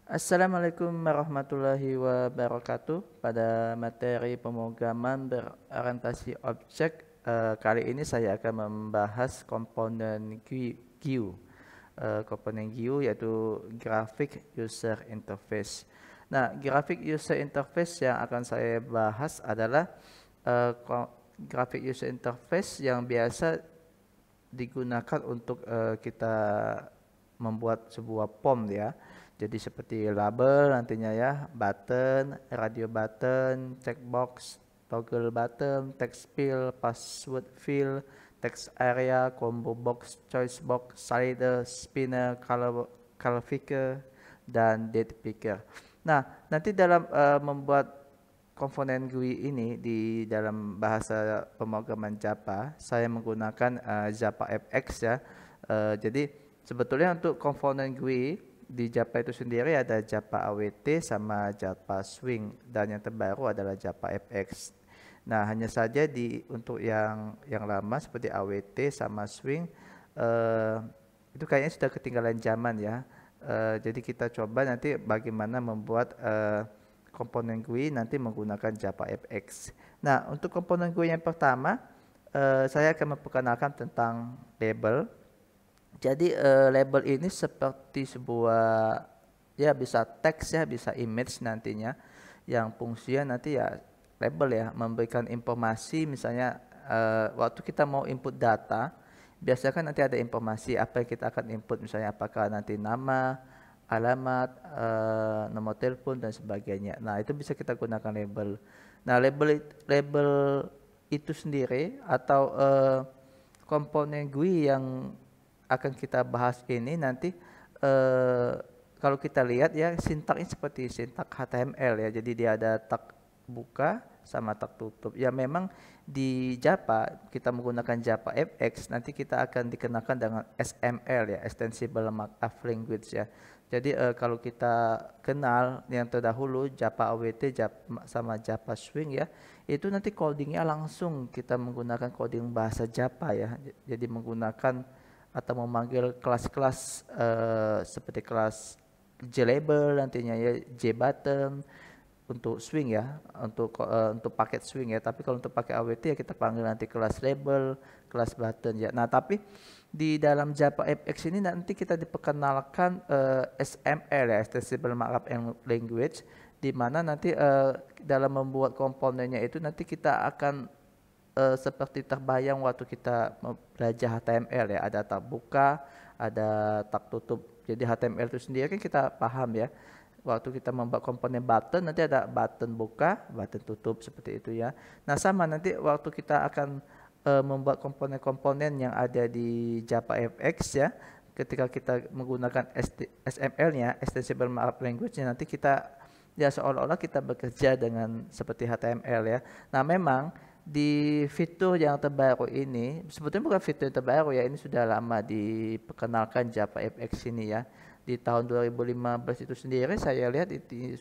Assalamualaikum warahmatullahi wabarakatuh. Pada materi pemrograman berorientasi objek, kali ini saya akan membahas komponen GUI. Komponen GUI yaitu Graphic User Interface. Nah, Graphic User Interface yang akan saya bahas adalah Graphic User Interface yang biasa digunakan untuk kita membuat sebuah form ya. Jadi seperti label nantinya ya, button, radio button, checkbox, toggle button, text field, password field, text area, combo box, choice box, slider, spinner, color picker, dan date picker. Nah, nanti dalam membuat komponen GUI ini di dalam bahasa pemrograman Java, saya menggunakan Java FX ya. Jadi sebetulnya untuk komponen GUI di Java itu sendiri ada Java AWT sama Java Swing, dan yang terbaru adalah Java FX. Nah, hanya saja untuk yang lama seperti AWT sama Swing itu kayaknya sudah ketinggalan zaman ya. Jadi kita coba nanti bagaimana membuat komponen GUI nanti menggunakan Java FX. Nah, untuk komponen GUI yang pertama, saya akan memperkenalkan tentang label. Jadi label ini seperti sebuah ya, bisa teks ya, bisa image nantinya, yang fungsinya nanti ya label ya, memberikan informasi. Misalnya waktu kita mau input data, biasanya kan nanti ada informasi apa yang kita akan input, misalnya apakah nanti nama, alamat, nomor telepon dan sebagainya. Nah, itu bisa kita gunakan label. Nah, label itu sendiri atau komponen GUI yang akan kita bahas ini nanti kalau kita lihat ya, sintaknya seperti sintak HTML ya. Jadi dia ada tag buka sama tag tutup. Ya memang di Java kita menggunakan Java FX, nanti kita akan dikenakan dengan XML ya, Extensible Markup Language ya. Jadi kalau kita kenal yang terdahulu Java AWT sama Java Swing ya, itu nanti codingnya langsung kita menggunakan coding bahasa Java ya. Jadi menggunakan atau memanggil kelas-kelas seperti kelas JLabel nantinya ya, JButton untuk swing ya, untuk paket swing ya. Tapi kalau untuk pakai AWT ya kita panggil nanti kelas label, kelas button ya. Nah, tapi di dalam Java FX ini nanti kita diperkenalkan XML ya, Extensible Markup Language, di mana nanti dalam membuat komponennya itu nanti kita akan seperti terbayang waktu kita belajar HTML ya, ada tab buka, ada tab tutup. Jadi HTML itu sendiri kan kita paham ya. Waktu kita membuat komponen button nanti ada button buka, button tutup seperti itu ya. Nah, sama nanti waktu kita akan membuat komponen-komponen yang ada di Java FX ya, ketika kita menggunakan XML-nya, Extensible Markup Language-nya, nanti kita ya seolah-olah kita bekerja dengan seperti HTML ya. Nah, memang di fitur yang terbaru ini, sebetulnya bukan fitur yang terbaru ya, ini sudah lama diperkenalkan Java FX ini ya. Di tahun 2015 itu sendiri saya lihat itu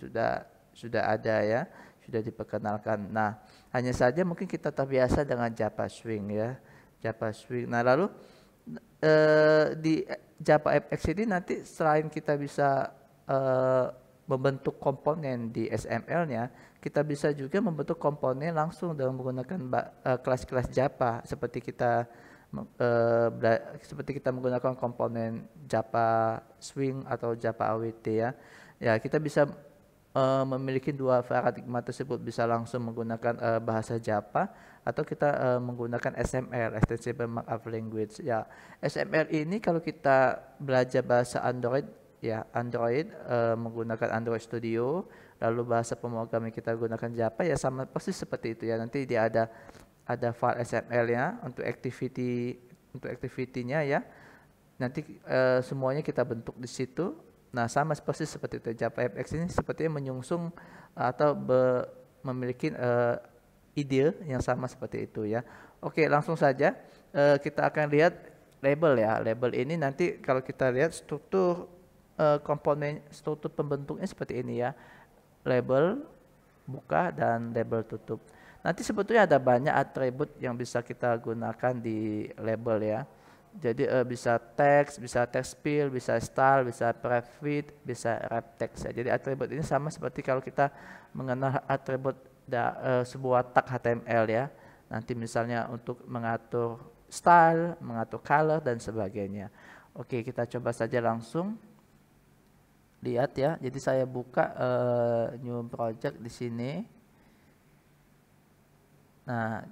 sudah ada ya, sudah diperkenalkan. Nah, hanya saja mungkin kita terbiasa dengan Java Swing ya, Java Swing. Nah, lalu di Java FX ini nanti selain kita bisa membentuk komponen di XML-nya, kita bisa juga membentuk komponen langsung dengan menggunakan kelas-kelas Java seperti kita menggunakan komponen Java Swing atau Java AWT ya. Ya, kita bisa memiliki dua paradigma tersebut, bisa langsung menggunakan bahasa Java atau kita menggunakan XML, Extensible Markup Language ya. XML ini kalau kita belajar bahasa Android ya, Android menggunakan Android Studio, lalu bahasa pemrograman kita gunakan Java ya, sama persis seperti itu ya. Nanti dia ada file XML ya untuk activity-nya ya. Nanti semuanya kita bentuk di situ. Nah, sama persis seperti itu. Java FX ini sepertinya menyungsung atau memiliki ide yang sama seperti itu ya. Oke, langsung saja kita akan lihat label ya. Label ini nanti kalau kita lihat struktur pembentuknya seperti ini ya. Label buka dan label tutup. Nanti sebetulnya ada banyak atribut yang bisa kita gunakan di label ya. Jadi bisa teks, bisa text fill, bisa style, bisa private, bisa wrap text ya. Jadi atribut ini sama seperti kalau kita mengenal atribut sebuah tag HTML ya. Nanti misalnya untuk mengatur style, mengatur color dan sebagainya. Oke, kita coba saja langsung lihat ya. Jadi saya buka new project di sini. Nah,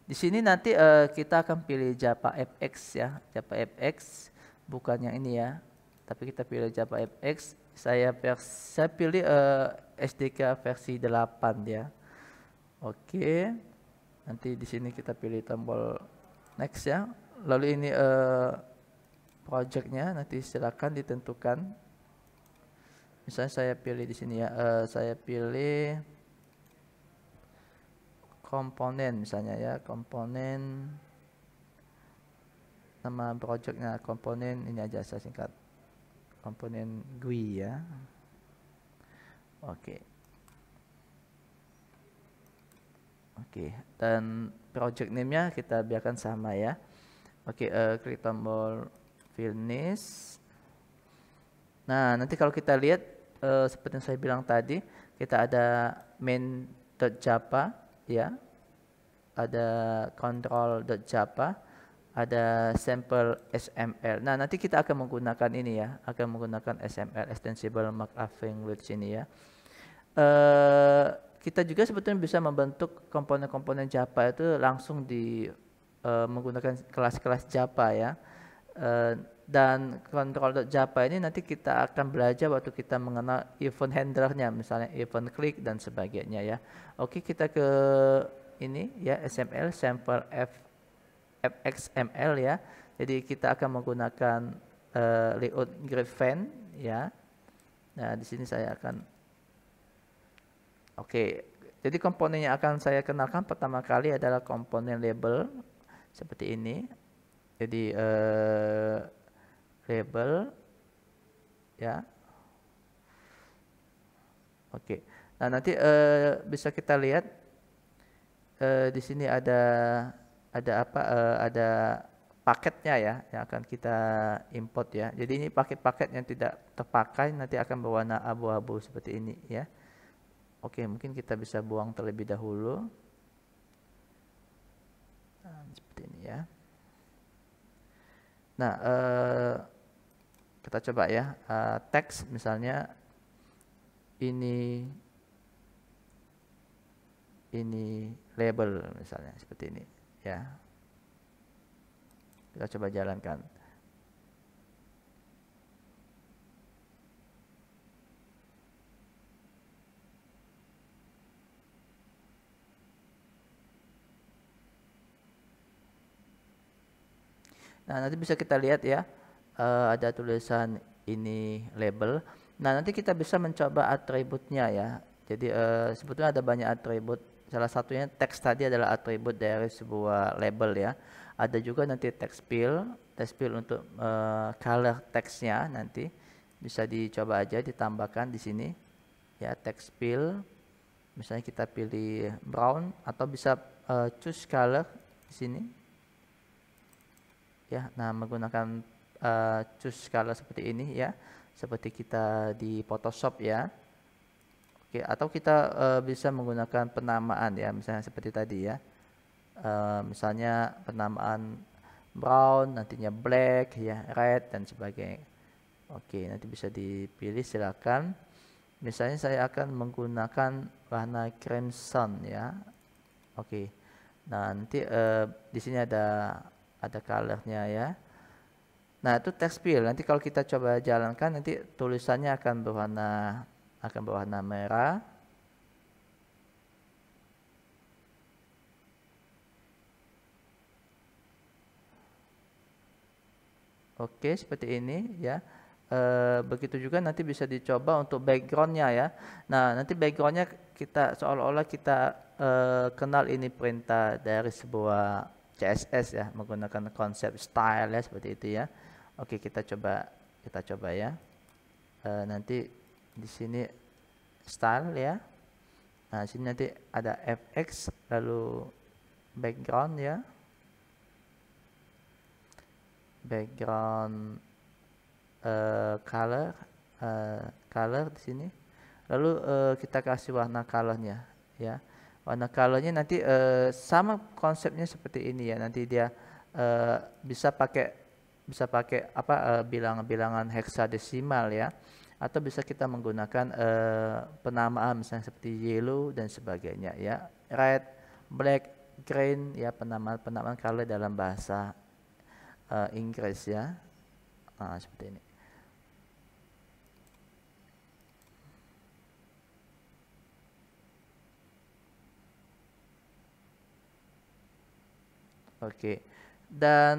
di sini nanti kita akan pilih Java FX ya, Java FX, bukan yang ini ya, tapi kita pilih Java FX. Saya pilih SDK versi 8 ya. Oke, nanti di sini kita pilih tombol next ya. Lalu ini projectnya nanti silakan ditentukan. Misalnya saya pilih di sini ya, saya pilih komponen misalnya ya, komponen, nama projectnya komponen ini aja saya singkat, komponen GUI ya. Oke. Dan project name-nya kita biarkan sama ya. Oke, klik tombol finish. Nah, nanti kalau kita lihat seperti yang saya bilang tadi, kita ada main.java ya, ada control.java, ada sample XML. Nah, nanti kita akan menggunakan ini ya, akan menggunakan XML, Extensible Markup Language ini ya. Kita juga sebetulnya bisa membentuk komponen-komponen Java itu langsung di menggunakan kelas-kelas Java ya. Dan control.java ini nanti kita akan belajar waktu kita mengenal event handlernya, misalnya event click dan sebagainya ya. Oke, kita ke ini ya, XML sample fxml ya. Jadi kita akan menggunakan layout grid fan ya. Nah, di sini saya akan jadi komponen yang akan saya kenalkan pertama kali adalah komponen label seperti ini. Jadi label ya. Nah, nanti bisa kita lihat di sini ada apa? Ada paketnya ya yang akan kita import ya. Jadi ini paket-paket yang tidak terpakai nanti akan berwarna abu-abu seperti ini ya. Mungkin kita bisa buang terlebih dahulu. Nah, seperti ini ya. Nah, kita coba ya, teks misalnya ini label misalnya seperti ini ya. Kita coba jalankan. Nah, nanti bisa kita lihat ya, ada tulisan ini label. Nah, nanti kita bisa mencoba atributnya ya. Jadi sebetulnya ada banyak atribut. Salah satunya teks tadi adalah atribut dari sebuah label ya. Ada juga nanti text fill untuk color teksnya nanti bisa dicoba aja ditambahkan di sini ya, text fill. Misalnya kita pilih brown atau bisa choose color di sini. Ya, nah menggunakan choose color seperti ini ya, seperti kita di Photoshop ya. Atau kita bisa menggunakan penamaan ya, misalnya seperti tadi ya, misalnya penamaan brown, nantinya black ya, red dan sebagainya. Nanti bisa dipilih, silakan. Misalnya saya akan menggunakan warna crimson ya. Nah, nanti di sini ada colornya ya. Nah, itu text fill. Nanti kalau kita coba jalankan nanti tulisannya akan berwarna merah. Seperti ini ya. Begitu juga nanti bisa dicoba untuk backgroundnya ya. Nah, nanti backgroundnya kita seolah-olah kita kenal ini perintah dari sebuah CSS ya, menggunakan konsep style ya, seperti itu ya. Kita coba ya. Nanti di sini style ya. Nah, sini nanti ada fx lalu background ya. background color, color di sini. Lalu kita kasih warna colornya ya. Warna colornya nanti sama konsepnya seperti ini ya. Nanti dia bisa pakai apa bilangan-bilangan heksadesimal ya. Atau bisa kita menggunakan penamaan misalnya seperti yellow dan sebagainya ya. Red, black, green ya, penamaan color dalam bahasa Inggris ya. Nah, seperti ini. Oke. Dan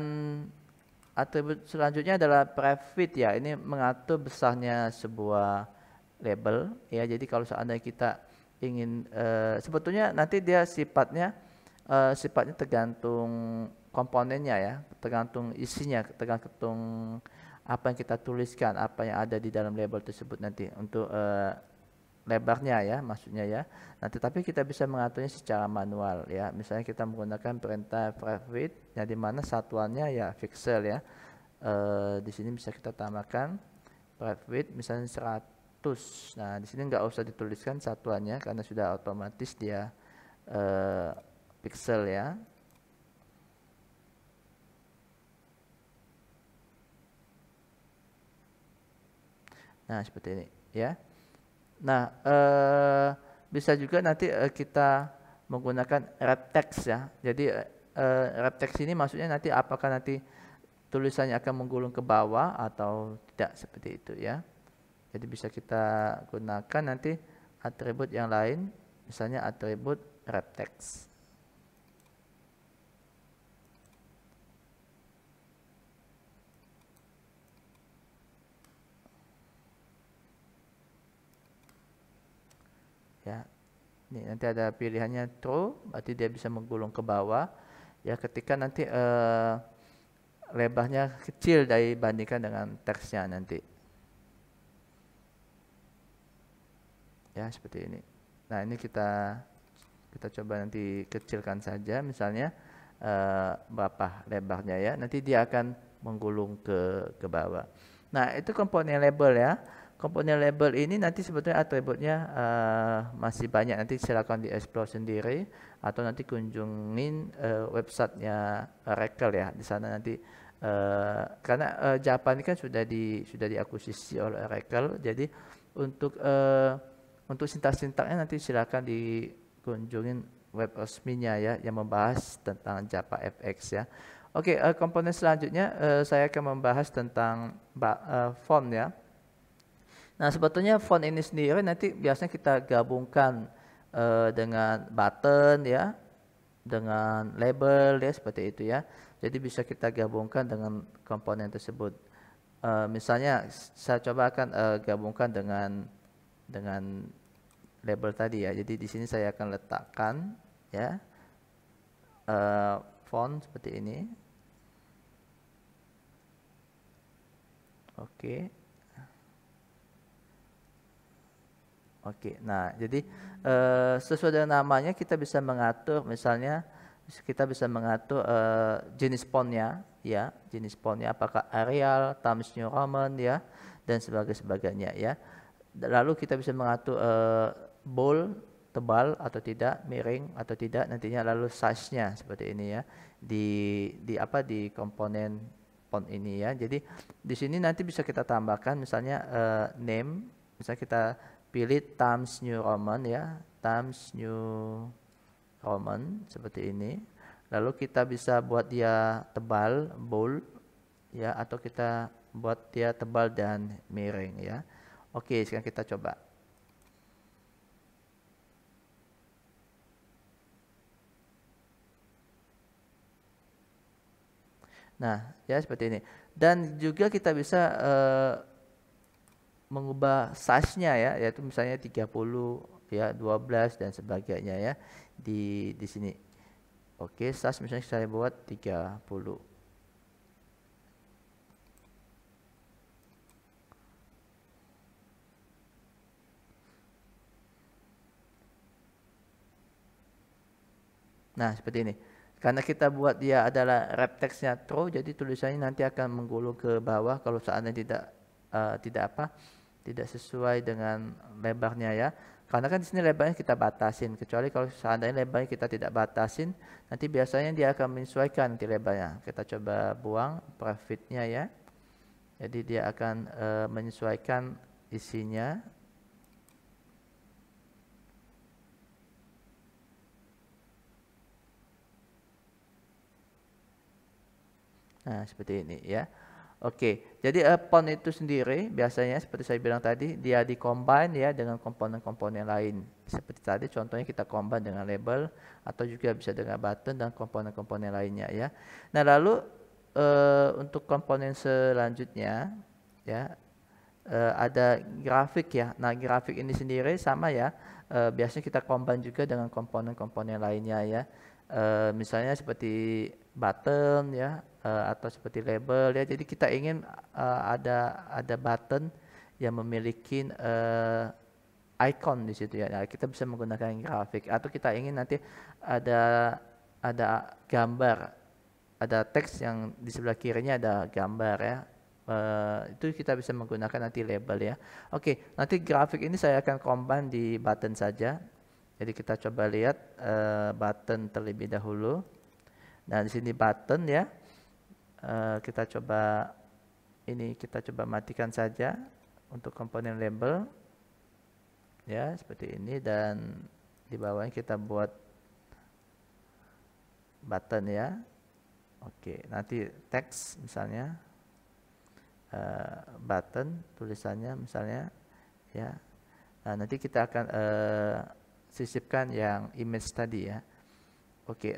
atribut selanjutnya adalah private ya. Ini mengatur besarnya sebuah label ya. Jadi kalau seandainya kita ingin sebetulnya nanti dia sifatnya tergantung komponennya ya, tergantung isinya, tergantung apa yang kita tuliskan, apa yang ada di dalam label tersebut nanti untuk lebarnya ya, maksudnya ya. Nah, tetapi kita bisa mengaturnya secara manual ya. Misalnya kita menggunakan perintah private, yang di mana satuannya ya pixel ya. Di sini bisa kita tambahkan private misalnya 100. Nah, di sini nggak usah dituliskan satuannya karena sudah otomatis dia pixel ya. Nah, seperti ini ya. Nah, bisa juga nanti kita menggunakan wrap text ya. Jadi wrap text ini maksudnya nanti apakah nanti tulisannya akan menggulung ke bawah atau tidak, seperti itu ya. Jadi bisa kita gunakan nanti atribut yang lain, misalnya atribut wrap text. Ya, ini nanti ada pilihannya true, berarti dia bisa menggulung ke bawah. Ya, ketika nanti lebarnya kecil dibandingkan dengan teksnya nanti. Ya, seperti ini. Nah, ini kita coba nanti kecilkan saja, misalnya berapa lebarnya ya. Nanti dia akan menggulung ke bawah. Nah, itu komponen label ya. Komponen label ini nanti sebetulnya atributnya masih banyak, nanti silakan di-explore sendiri atau nanti kunjungin websitenya Oracle ya. Di sana nanti karena Java ini kan sudah diakuisisi oleh Oracle, jadi untuk sintak-sintaknya nanti silakan dikunjungin web resminya ya yang membahas tentang Java FX ya. Oke, komponen selanjutnya saya akan membahas tentang font ya. Nah, sebetulnya font ini sendiri nanti biasanya kita gabungkan dengan button ya, dengan label ya, seperti itu ya. Jadi bisa kita gabungkan dengan komponen tersebut. Misalnya saya coba akan gabungkan dengan label tadi ya. Jadi di sini saya akan letakkan ya font seperti ini. Oke. Oke, nah jadi sesuai dengan namanya kita bisa mengatur, misalnya kita bisa mengatur jenis fontnya, ya, jenis fontnya apakah Arial, Times New Roman ya, dan sebagainya ya. Lalu kita bisa mengatur bold, tebal atau tidak, miring atau tidak nantinya, lalu size-nya seperti ini ya di komponen font ini ya. Jadi di sini nanti bisa kita tambahkan misalnya name, misalnya kita pilih Times New Roman ya, Times New Roman seperti ini. Lalu kita bisa buat dia tebal, bold ya, atau kita buat dia tebal dan miring ya. Oke, sekarang kita coba. Nah, ya seperti ini. Dan juga kita bisa mengubah size-nya ya, yaitu misalnya 30 ya, 12 dan sebagainya ya di sini. Oke, size misalnya saya buat 30. Nah, seperti ini. Karena kita buat dia adalah wrap text-nya true, jadi tulisannya nanti akan menggulung ke bawah kalau seandainya tidak sesuai dengan lebarnya ya. Karena kan di sini lebarnya kita batasin, kecuali kalau seandainya lebarnya kita tidak batasin, nanti biasanya dia akan menyesuaikan nanti lebarnya. Kita coba buang private-nya ya. Jadi dia akan menyesuaikan isinya. Nah, seperti ini ya. Oke, jadi font itu sendiri biasanya seperti saya bilang tadi, dia di-combine ya dengan komponen-komponen lain. Seperti tadi contohnya kita combine dengan label atau juga bisa dengan button dan komponen-komponen lainnya ya. Nah, lalu untuk komponen selanjutnya ya ada grafik ya. Nah, grafik ini sendiri sama ya. Biasanya kita combine juga dengan komponen-komponen lainnya ya. Misalnya seperti button ya, atau seperti label ya. Jadi kita ingin ada button yang memiliki icon di situ ya. Nah, kita bisa menggunakan grafik atau kita ingin nanti ada gambar, ada teks yang di sebelah kirinya ada gambar ya. Itu kita bisa menggunakan nanti label ya. Oke, nanti grafik ini saya akan combine di button saja. Jadi kita coba lihat button terlebih dahulu. Nah, di sini button ya. Kita coba matikan saja untuk komponen label ya, seperti ini, dan di bawahnya kita buat button ya. Oke, nanti teks misalnya button tulisannya misalnya ya. Nah, nanti kita akan sisipkan yang image tadi ya. Oke,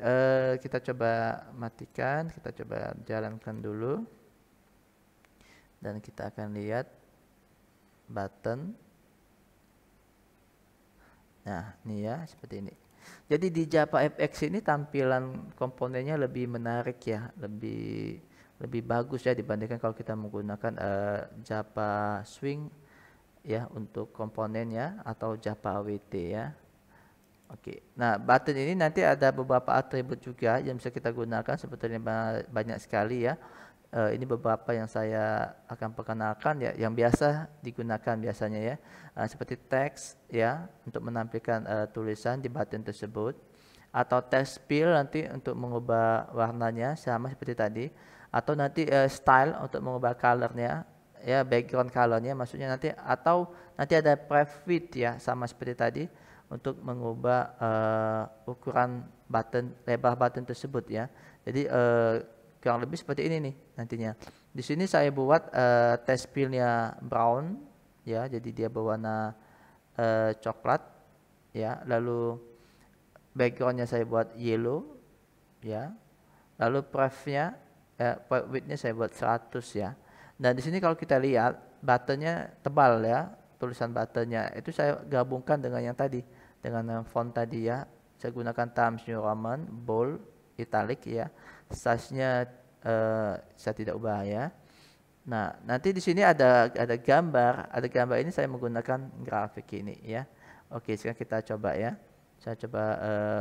kita coba matikan, kita coba jalankan dulu. Dan kita akan lihat button. Nah, ini ya, seperti ini. Jadi di JavaFX ini tampilan komponennya lebih menarik ya, lebih bagus ya dibandingkan kalau kita menggunakan Java Swing ya untuk komponennya atau Java AWT ya. Oke, nah button ini nanti ada beberapa atribut juga yang bisa kita gunakan, sebetulnya banyak sekali ya. Ini beberapa yang saya akan perkenalkan ya, yang biasa digunakan biasanya ya, seperti teks ya untuk menampilkan tulisan di button tersebut, atau text fill nanti untuk mengubah warnanya sama seperti tadi, atau nanti style untuk mengubah colornya ya, background colornya maksudnya nanti, atau nanti ada private ya sama seperti tadi untuk mengubah ukuran button, lebar button tersebut ya. Jadi kurang lebih seperti ini nih nantinya. Di sini saya buat text fill-nya brown ya, jadi dia berwarna coklat ya. Lalu background-nya saya buat yellow ya. Lalu width-nya saya buat 100 ya. Dan di sini kalau kita lihat buttonnya tebal ya, tulisan buttonnya itu saya gabungkan dengan yang tadi, dengan font tadi ya. Saya gunakan Times New Roman, bold, italic ya. Size-nya saya tidak ubah ya. Nah, nanti di sini ada gambar, ini saya menggunakan grafik ini ya. Oke, sekarang kita coba ya. Saya coba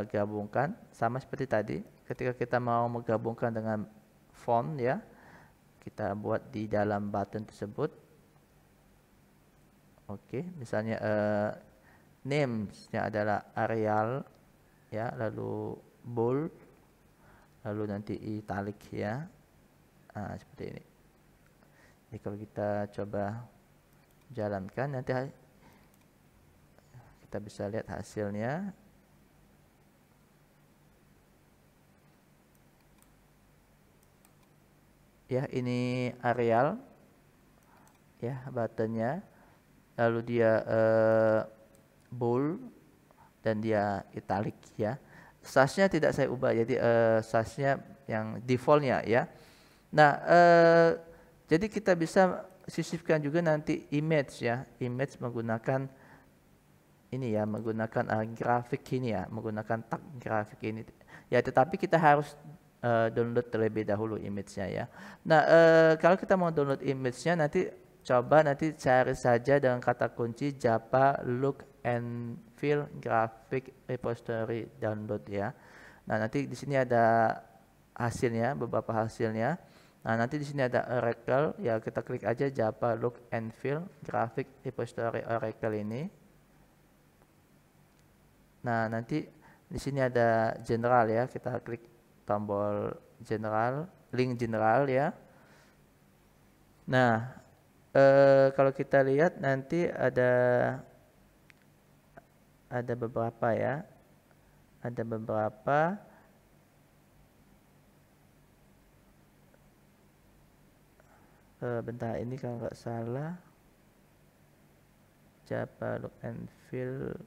gabungkan sama seperti tadi. Ketika kita mau menggabungkan dengan font ya, kita buat di dalam button tersebut. Oke, misalnya names-nya adalah Arial ya, lalu bold, lalu nanti italic ya. Nah, seperti ini. Jadi kalau kita coba jalankan nanti kita bisa lihat hasilnya. Ya, ini Arial ya buttonnya, lalu dia bold dan dia italic ya. Size-nya tidak saya ubah, jadi size-nya yang default-nya ya. Nah, jadi kita bisa sisipkan juga nanti image ya, image menggunakan ini ya, menggunakan grafik ini ya, menggunakan tag grafik ini ya. Tetapi kita harus download terlebih dahulu image-nya ya. Nah, kalau kita mau download image-nya nanti coba cari saja dengan kata kunci Java look and feel graphic repository download ya. Nah, nanti di sini ada hasilnya, beberapa hasilnya. Nah, nanti di sini ada Oracle, ya kita klik aja Java Look and Feel Graphic Repository Oracle ini. Nah, nanti di sini ada general ya, kita klik tombol general, link general ya. Nah, kalau kita lihat nanti ada beberapa ya, ada beberapa. Bentar, ini kalau nggak salah Java Look and Feel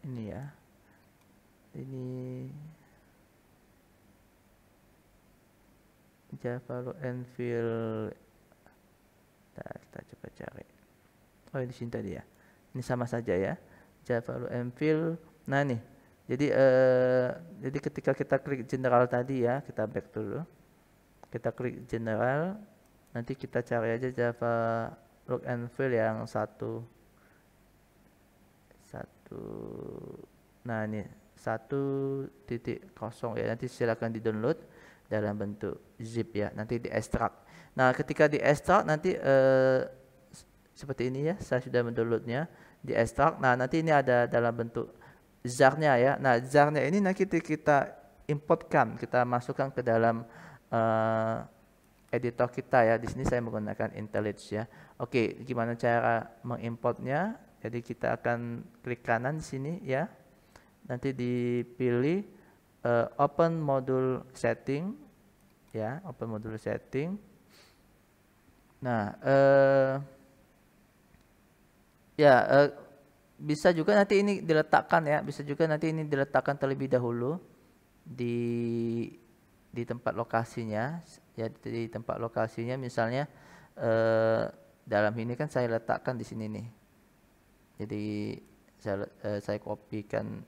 ini ya, ini Java Look and Feel. Kita coba cari. Oh, ini sini tadi ya, ini sama saja ya, Java Look and Feel. Nah nih, jadi ketika kita klik general tadi ya, kita back dulu, kita klik general, nanti kita cari aja Java Look and Feel yang satu. Nah ini 1.0 ya, nanti silakan di download dalam bentuk zip ya, nanti di ekstrak. Nah, ketika di ekstrak nanti seperti ini ya, saya sudah mendownloadnya, di ekstrak. Nah, nanti ini ada dalam bentuk jar-nya ya. Nah, jar-nya ini nanti kita importkan, kita masukkan ke dalam editor kita ya. Di sini saya menggunakan IntelliJ ya. Oke, gimana cara mengimportnya? Jadi kita akan klik kanan di sini ya. Nanti dipilih Open Module Setting ya, Open Module Setting. Nah, bisa juga nanti ini diletakkan ya, bisa juga nanti ini diletakkan terlebih dahulu di tempat lokasinya ya, di tempat lokasinya misalnya dalam ini kan saya letakkan di sini nih. Jadi saya kopikan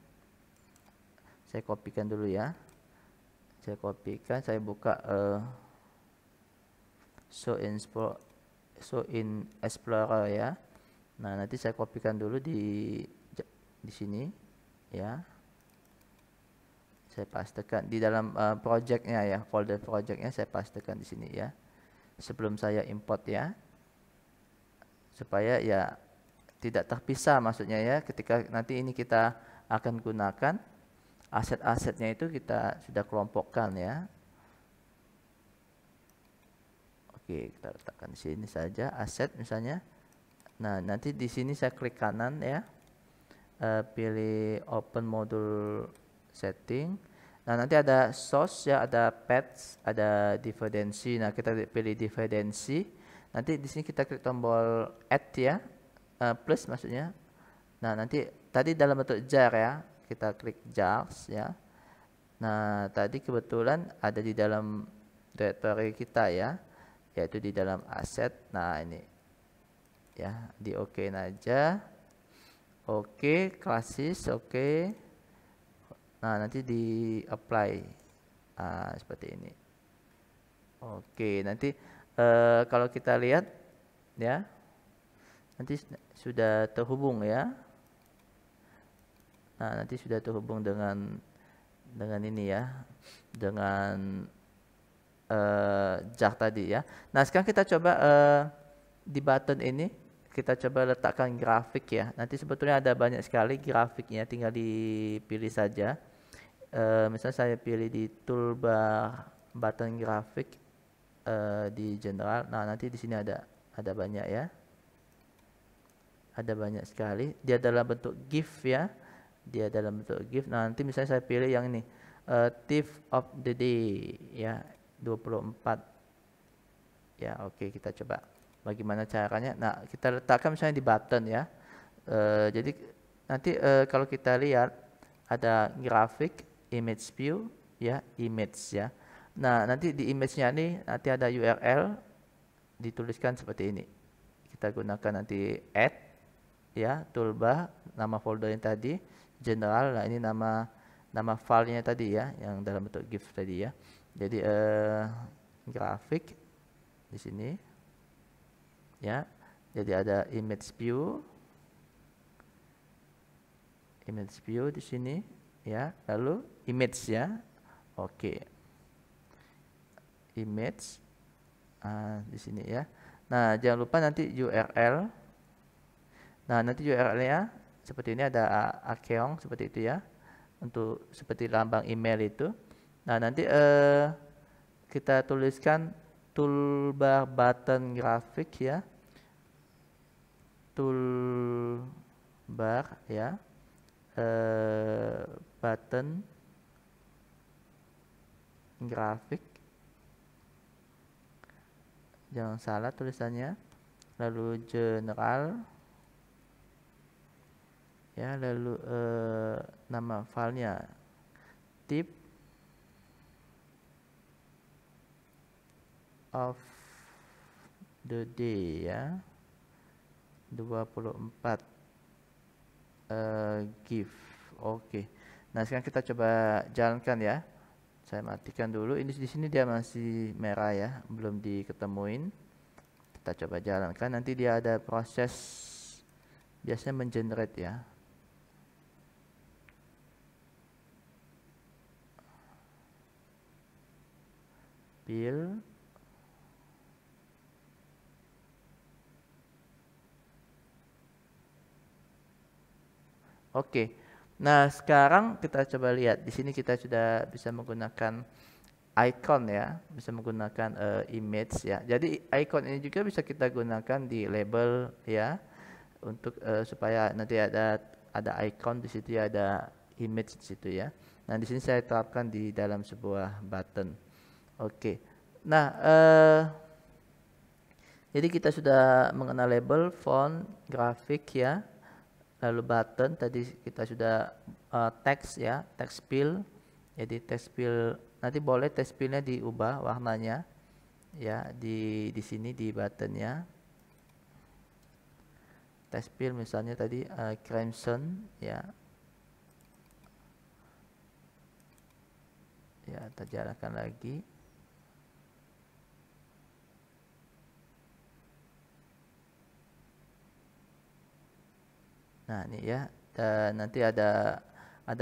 dulu ya. Saya kopikan, saya buka show in Explorer ya. Nah, nanti saya kopikan dulu di sini ya. Saya pastekan di dalam projectnya ya, folder projectnya saya pastekan di sini ya. Sebelum saya import ya, supaya ya tidak terpisah maksudnya ya, ketika nanti ini kita akan gunakan aset-asetnya itu kita sudah kelompokkan ya. Oke, kita letakkan di sini saja aset misalnya. Nah, nanti di sini saya klik kanan ya, pilih Open Module Setting. Nah, nanti ada source ya, ada paths, ada dependency. Nah, kita pilih dependency. Nanti di sini kita klik tombol add ya, plus maksudnya. Nah, nanti tadi dalam bentuk jar ya, kita klik jars ya. Nah, tadi kebetulan ada di dalam directory kita ya, yaitu di dalam aset. Nah, ini ya, di okein aja. Oke, klasis, oke. Nah, nanti di apply seperti ini. Oke, nanti kalau kita lihat ya, nanti sudah terhubung ya. Nah, nanti sudah terhubung dengan ini ya, dengan jar tadi ya. Nah, sekarang kita coba di button ini kita coba letakkan grafik ya. Nanti sebetulnya ada banyak sekali grafiknya, tinggal dipilih saja. Misalnya saya pilih di toolbar button grafik di general. Nah, nanti di sini ada banyak ya, ada banyak sekali. Dia dalam bentuk GIF ya, dia dalam bentuk GIF. Nah, nanti misalnya saya pilih yang ini, tip of the day ya, 24 ya. Oke, kita coba bagaimana caranya. Nah, kita letakkan misalnya di button ya. Jadi nanti kalau kita lihat ada grafik, image view ya, image ya. Nah, nanti di image-nya ini nanti ada URL dituliskan seperti ini. Kita gunakan nanti add ya, toolbar, nama folder yang tadi, general. Nah, ini nama filenya tadi ya, yang dalam bentuk GIF tadi ya. Jadi grafik di sini. ya. Jadi ada image view di sini ya, lalu image ya. Oke. Image di sini ya. Nah, jangan lupa nanti URL. Nah, nanti URL-nya seperti ini, ada Akeong seperti itu ya. Untuk seperti lambang email itu. Nah, nanti kita tuliskan toolbar button grafik ya. Toolbar ya. Button grafik, jangan salah tulisannya, lalu general ya, lalu nama filenya tip of the day ya, 24 GIF. Oke. Nah, sekarang kita coba jalankan ya. Saya matikan dulu. Ini di sini dia masih merah ya, belum diketemuin. Kita coba jalankan. Nanti dia ada proses biasanya mengenerate ya. Build. Oke. Nah, sekarang kita coba lihat. Di sini kita sudah bisa menggunakan icon ya, bisa menggunakan image ya. Jadi icon ini juga bisa kita gunakan di label ya, untuk supaya nanti ada icon di situ ya, ada image di situ ya. Nah, di sini saya terapkan di dalam sebuah button. Oke. Nah, jadi kita sudah mengenal label, font, grafik ya. Lalu button tadi kita sudah text ya, text fill. Jadi text fill nanti boleh text fillnya diubah warnanya ya, di sini di buttonnya. Text fill misalnya tadi crimson ya. Ya, kita jalankan lagi. Nah, ini ya. Dan nanti ada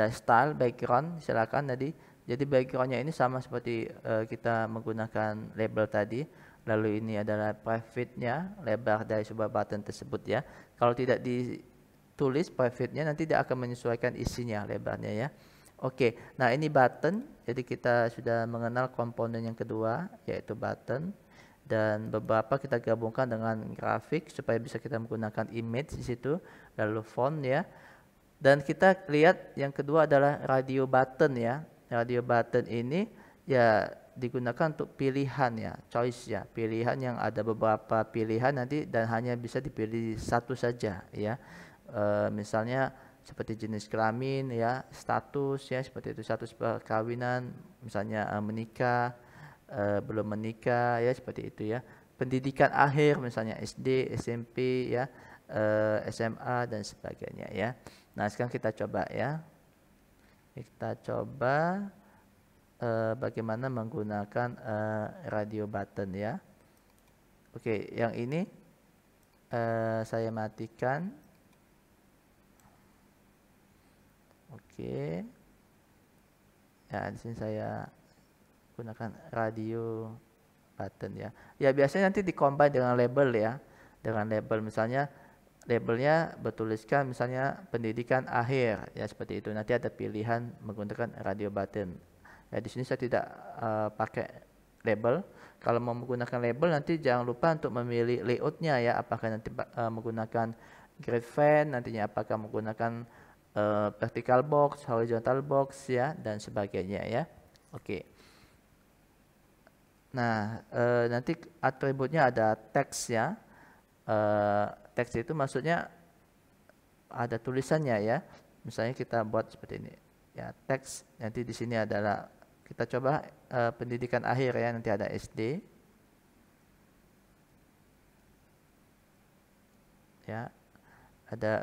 style background, silakan tadi. Jadi backgroundnya ini sama seperti kita menggunakan label tadi. Lalu ini adalah private-nya, lebar dari sebuah button tersebut ya. Kalau tidak ditulis private-nya, nanti dia akan menyesuaikan isinya, lebarnya ya. Oke, nah ini button. Jadi kita sudah mengenal komponen yang kedua, yaitu button. Dan beberapa kita gabungkan dengan grafik supaya bisa kita menggunakan image di situ, lalu font ya. Dan kita lihat yang kedua adalah radio button ya. Radio button ini ya digunakan untuk pilihan ya, choice ya, pilihan yang ada beberapa pilihan nanti dan hanya bisa dipilih satu saja ya. Misalnya seperti jenis kelamin ya, status ya, seperti itu, status perkawinan, misalnya menikah, belum menikah ya, seperti itu ya. Pendidikan akhir misalnya SD, SMP ya, SMA dan sebagainya ya. Nah, sekarang kita coba ya. Kita coba bagaimana menggunakan radio button ya. Oke, yang ini saya matikan. Oke. Ya, di sini saya gunakan radio button ya. Ya, biasanya nanti dikombin dengan label ya. Dengan label misalnya labelnya bertuliskan misalnya pendidikan akhir ya, seperti itu. Nanti ada pilihan menggunakan radio button. Ya, di sini saya tidak pakai label. Kalau mau menggunakan label nanti jangan lupa untuk memilih layoutnya ya. Apakah nanti menggunakan grid font, nantinya apakah menggunakan vertical box, horizontal box ya, dan sebagainya ya. Oke. Nah, nanti atributnya ada teks ya. Teks itu maksudnya ada tulisannya ya. Misalnya kita buat seperti ini. Ya, teks nanti di sini adalah kita coba pendidikan akhir ya, nanti ada SD. Ya. Ada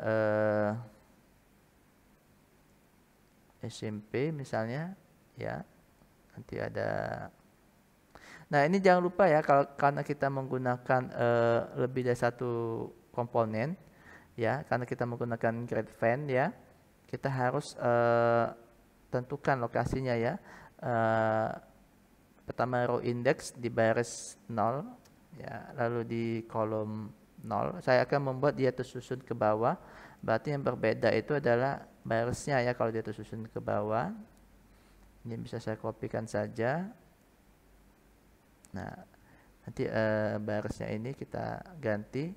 SMP misalnya ya. Nanti ada Nah, ini jangan lupa ya, karena kita menggunakan lebih dari satu komponen ya, karena kita menggunakan grade fan ya, kita harus tentukan lokasinya ya. Eh, Pertama row index di baris 0 ya, lalu di kolom 0 saya akan membuat dia tersusun ke bawah. Berarti yang berbeda itu adalah barisnya ya, kalau dia tersusun ke bawah. Ini bisa saya kopikan saja. Nah, nanti barisnya ini kita ganti,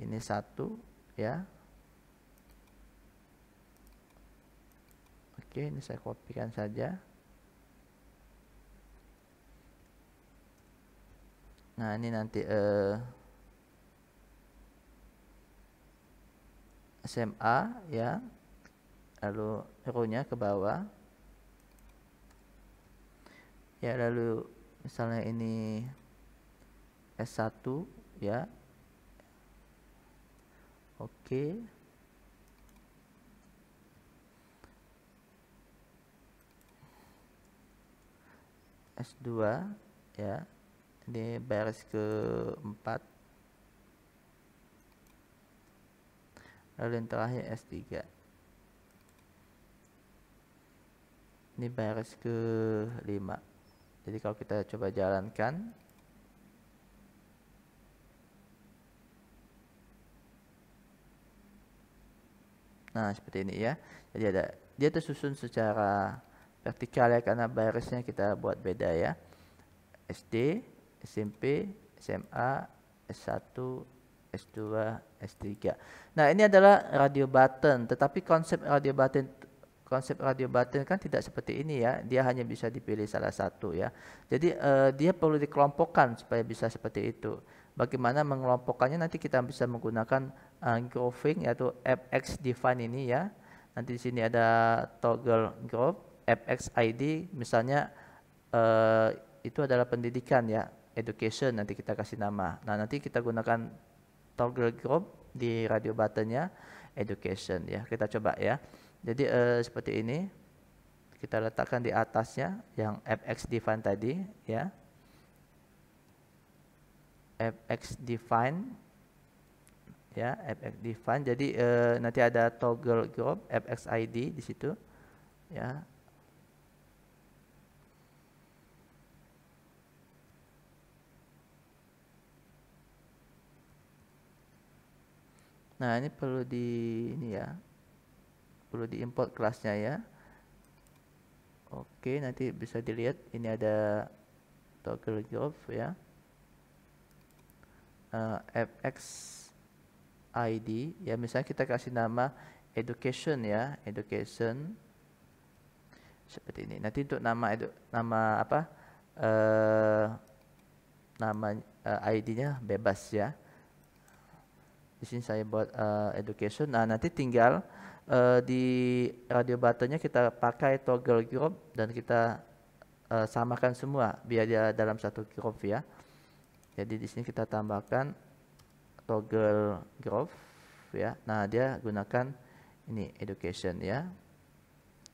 ini 1 ya. Oke, ini saya kopikan saja. Nah, ini nanti SMA ya, lalu row-nya ke bawah ya, lalu misalnya ini S1 ya. Oke. S2 ya, ini baris ke-4, lalu yang terakhir S3, ini baris ke-5. Jadi kalau kita coba jalankan, nah seperti ini ya. Jadi dia tersusun secara vertikal ya, karena barisnya kita buat beda ya. SD, SMP, SMA, S1, S2, S3. Nah, ini adalah radio button, tetapi konsep radio button kan tidak seperti ini ya. Dia hanya bisa dipilih salah satu ya. Jadi dia perlu dikelompokkan supaya bisa seperti itu. Bagaimana mengelompokkannya, nanti kita bisa menggunakan grouping, yaitu fx define ini ya. Nanti di sini ada toggle group fx id, misalnya itu adalah pendidikan ya, education, nanti kita kasih nama. Nah, nanti kita gunakan toggle group di radio buttonnya education ya. Kita coba ya. Jadi seperti ini, kita letakkan di atasnya yang fx define tadi ya, fx define ya, fx define. Jadi nanti ada toggle group fx id di situ ya. Nah, ini perlu perlu diimport kelasnya ya. Oke, nanti bisa dilihat ini ada toggle group ya, fx id ya, misalnya kita kasih nama education ya, education seperti ini. Nanti untuk nama apa, nama id-nya bebas ya. Di sini saya buat education. Nah, nanti tinggal di radio buttonnya kita pakai toggle group dan kita samakan semua biar dia dalam satu group ya. Jadi di sini kita tambahkan toggle group ya. Nah, dia gunakan ini education ya.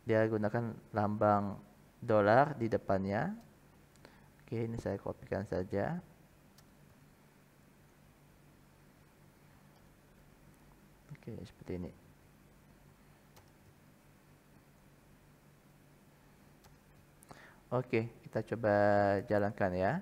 Dia gunakan lambang dolar di depannya. Oke, ini saya kopikan saja. Oke, seperti ini. Oke, kita coba jalankan ya.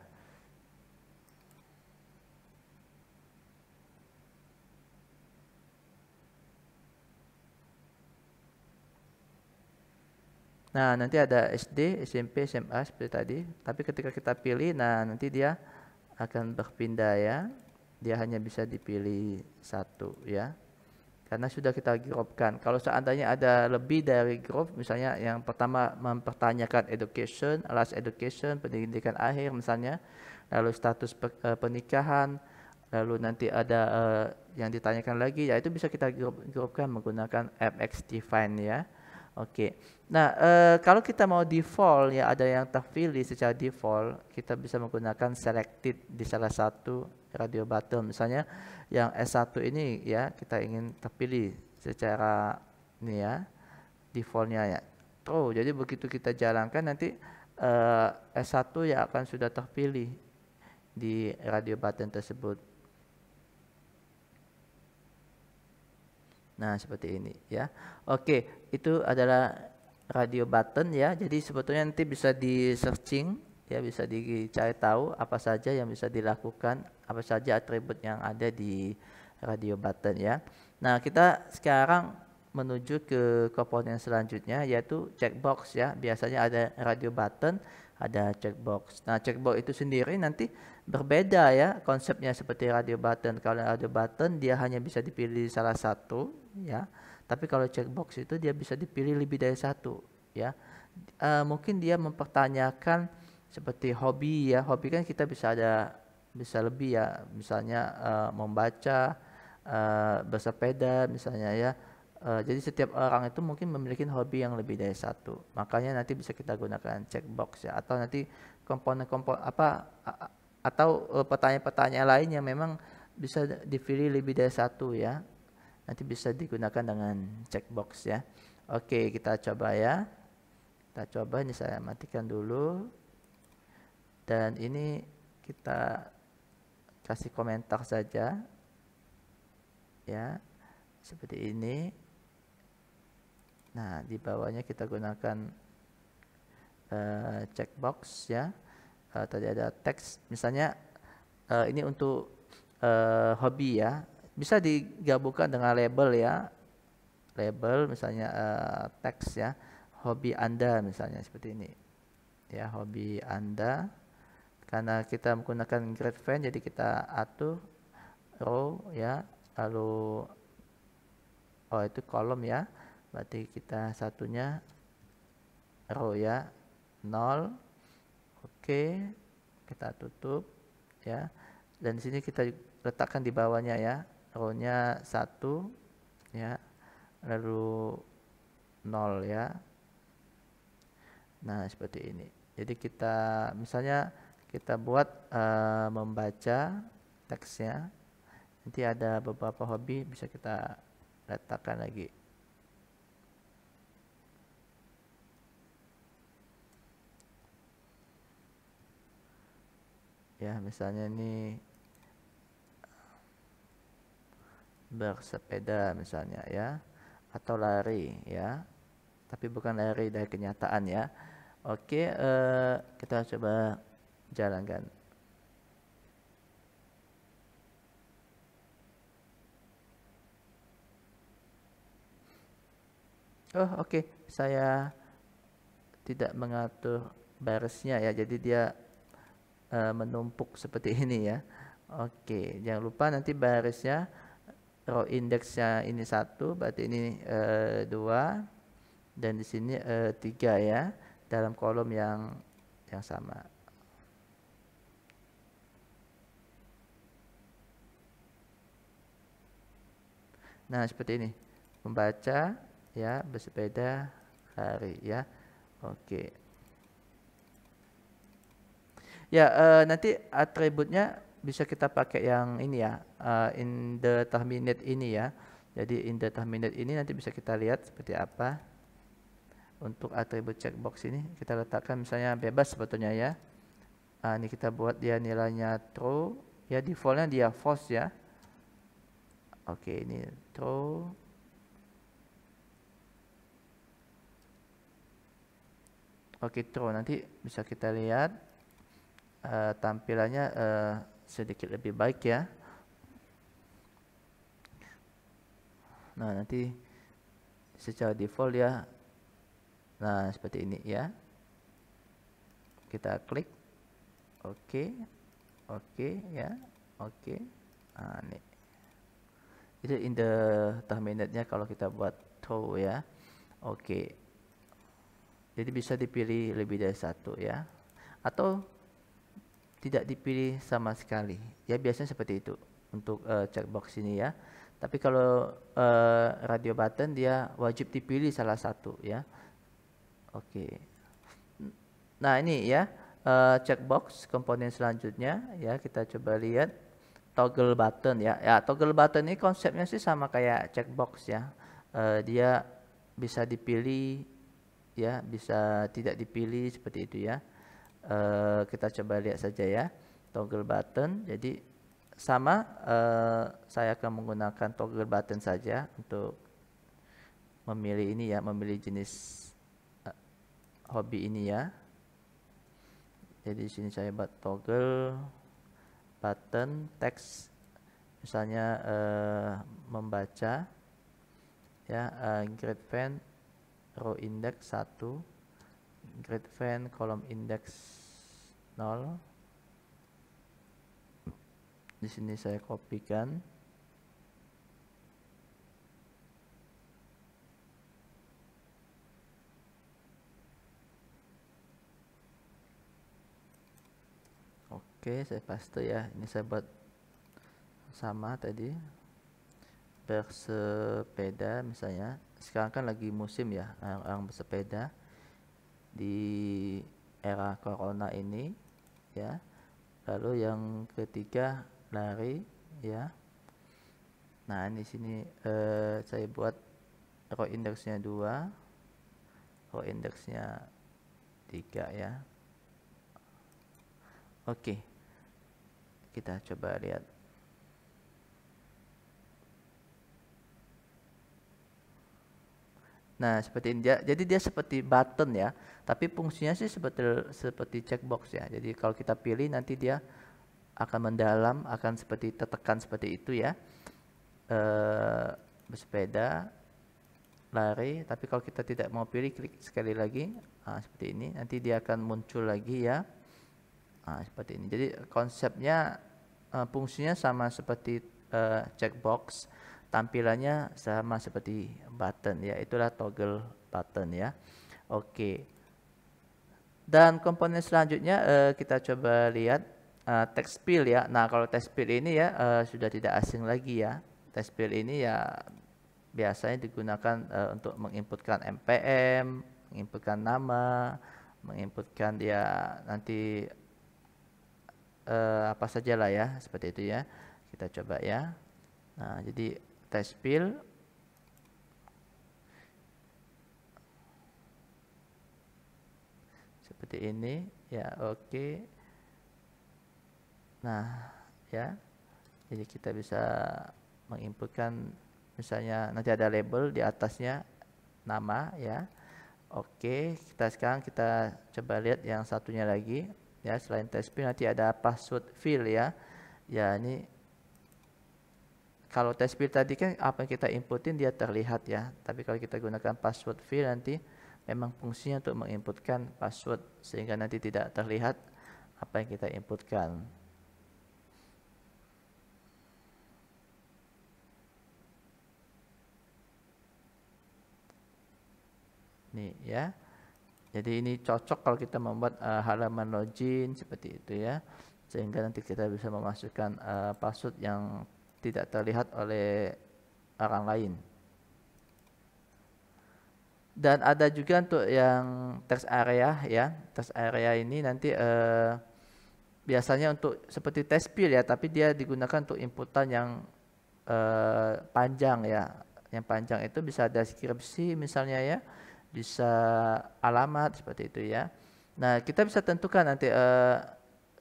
Nah, nanti ada SD, SMP, SMA seperti tadi. Tapi ketika kita pilih, nah nanti dia akan berpindah ya. Dia hanya bisa dipilih satu ya, karena sudah kita grupkan. Kalau seandainya ada lebih dari grup, misalnya yang pertama mempertanyakan education, alas education, pendidikan akhir misalnya, lalu status pernikahan, lalu nanti ada yang ditanyakan lagi, ya itu bisa kita grupkan menggunakan fx define ya. Oke. Nah, kalau kita mau default ya, ada yang terpilih secara default, kita bisa menggunakan selected di salah satu radio button. Misalnya yang S1 ini ya, kita ingin terpilih secara ini ya, defaultnya ya. Jadi begitu kita jalankan nanti S1 yang akan sudah terpilih di radio button tersebut. Nah, seperti ini ya. Oke, itu adalah radio button ya. Jadi sebetulnya nanti bisa di searching ya, bisa dicari tahu apa saja yang bisa dilakukan, apa saja atribut yang ada di radio button ya. Nah, kita sekarang menuju ke komponen selanjutnya yaitu checkbox ya. Biasanya ada radio button, ada checkbox. Nah, checkbox itu sendiri nanti berbeda ya konsepnya seperti radio button. Kalau radio button dia hanya bisa dipilih salah satu ya. Tapi kalau checkbox itu dia bisa dipilih lebih dari satu ya. Mungkin dia mempertanyakan seperti hobi ya. Hobi kan kita bisa lebih ya. Misalnya membaca, bersepeda misalnya ya. Jadi setiap orang itu mungkin memiliki hobi yang lebih dari satu. Makanya nanti bisa kita gunakan checkbox ya. Atau nanti komponen-komponen atau pertanyaan-pertanyaan lain yang memang bisa dipilih lebih dari satu ya. Nanti bisa digunakan dengan checkbox ya. Oke, kita coba ya. Kita coba, ini saya matikan dulu. Dan ini kita kasih komentar saja. Ya, seperti ini. Nah, di bawahnya kita gunakan checkbox ya. Tadi ada teks, misalnya ini untuk hobi ya. Bisa digabungkan dengan label ya. Label misalnya teks ya. Hobi Anda misalnya seperti ini. Ya, hobi Anda. Karena kita menggunakan grade fan jadi kita atur row ya. Lalu itu kolom ya. Berarti kita satunya row ya. 0. Oke. Kita tutup ya. Dan di sini kita letakkan di bawahnya ya. Row-nya 1 ya, lalu 0 ya. Nah, seperti ini. Jadi kita misalnya kita buat membaca teksnya. Nanti ada beberapa hobi bisa kita letakkan lagi. Ya, misalnya ini bersepeda misalnya ya, atau lari ya, tapi bukan lari dari kenyataan ya. Oke, kita coba jalankan. Oke. Saya tidak mengatur barisnya ya, jadi dia menumpuk seperti ini ya. Oke, jangan lupa nanti barisnya row indeksnya ini 1, berarti ini 2, dan di sini 3 ya, dalam kolom yang sama. Nah, seperti ini. Membaca ya, bersepeda, lari ya. Oke. Ya, nanti atributnya bisa kita pakai yang ini ya, indeterminate ini ya. Jadi indeterminate ini nanti bisa kita lihat seperti apa. Untuk atribut checkbox ini kita letakkan misalnya bebas sebetulnya ya. Ini kita buat dia nilainya true ya, defaultnya dia false ya. Oke, ini true. Oke, true. Nanti bisa kita lihat tampilannya sedikit lebih baik ya. Nah, nanti secara default ya. Nah, seperti ini ya. Kita klik. Oke. Oke ya. Oke. Nah, ini. Itu indeterminate-nya kalau kita buat true ya. Oke. Jadi bisa dipilih lebih dari satu ya. Atau tidak dipilih sama sekali. Ya, biasanya seperti itu untuk checkbox ini ya. Tapi kalau radio button dia wajib dipilih salah satu ya. Oke. Nah, ini ya checkbox komponen selanjutnya ya, kita coba lihat toggle button ya. Ya, toggle button ini konsepnya sih sama kayak checkbox ya. Dia bisa dipilih ya, bisa tidak dipilih seperti itu ya. Kita coba lihat saja ya, toggle button. Jadi sama, saya akan menggunakan toggle button saja untuk memilih ini ya, memilih jenis hobi ini ya. Jadi di sini saya buat toggle button text, misalnya membaca ya, grade fan row index 1, grade fan column index 0. Di sini saya kopikan. Oke, saya paste ya. Ini saya buat sama tadi. Bersepeda misalnya. Sekarang kan lagi musim ya, orang bersepeda di era corona ini ya. Lalu yang ketiga lari ya. Nah, ini sini saya buat row indeksnya 2, row indeksnya 3 ya. Oke, kita coba lihat. Nah, seperti ini dia. Jadi dia seperti button ya, tapi fungsinya sih seperti checkbox ya. Jadi kalau kita pilih nanti dia akan mendalam, akan seperti tertekan seperti itu ya. Bersepeda, lari, tapi kalau kita tidak mau pilih, klik sekali lagi. Seperti ini, nanti dia akan muncul lagi ya. Seperti ini. Jadi konsepnya, fungsinya sama seperti checkbox, tampilannya sama seperti button ya. Itulah toggle button ya. Oke. Dan komponen selanjutnya kita coba lihat text fill ya. Nah, kalau text fill ini ya sudah tidak asing lagi ya. Text fill ini ya biasanya digunakan untuk menginputkan npm, menginputkan nama, menginputkan dia nanti apa saja lah ya, seperti itu ya. Kita coba ya. Nah, jadi text fill seperti ini ya. Oke. Nah ya, jadi kita bisa menginputkan misalnya nanti ada label di atasnya nama ya. Oke, sekarang kita coba lihat yang satunya lagi ya. Selain text fill nanti ada password fill ya. Ya, ini kalau text fill tadi kan apa yang kita inputin dia terlihat ya. Tapi kalau kita gunakan password fill nanti memang fungsinya untuk menginputkan password sehingga nanti tidak terlihat apa yang kita inputkan. Nih ya. Jadi ini cocok kalau kita membuat halaman login seperti itu ya. Sehingga nanti kita bisa memasukkan password yang tidak terlihat oleh orang lain. Dan ada juga untuk yang text area ya. Text area ini nanti biasanya untuk seperti text fill ya, tapi dia digunakan untuk inputan yang panjang ya. Yang panjang itu bisa deskripsi misalnya ya, bisa alamat seperti itu ya. Nah, kita bisa tentukan nanti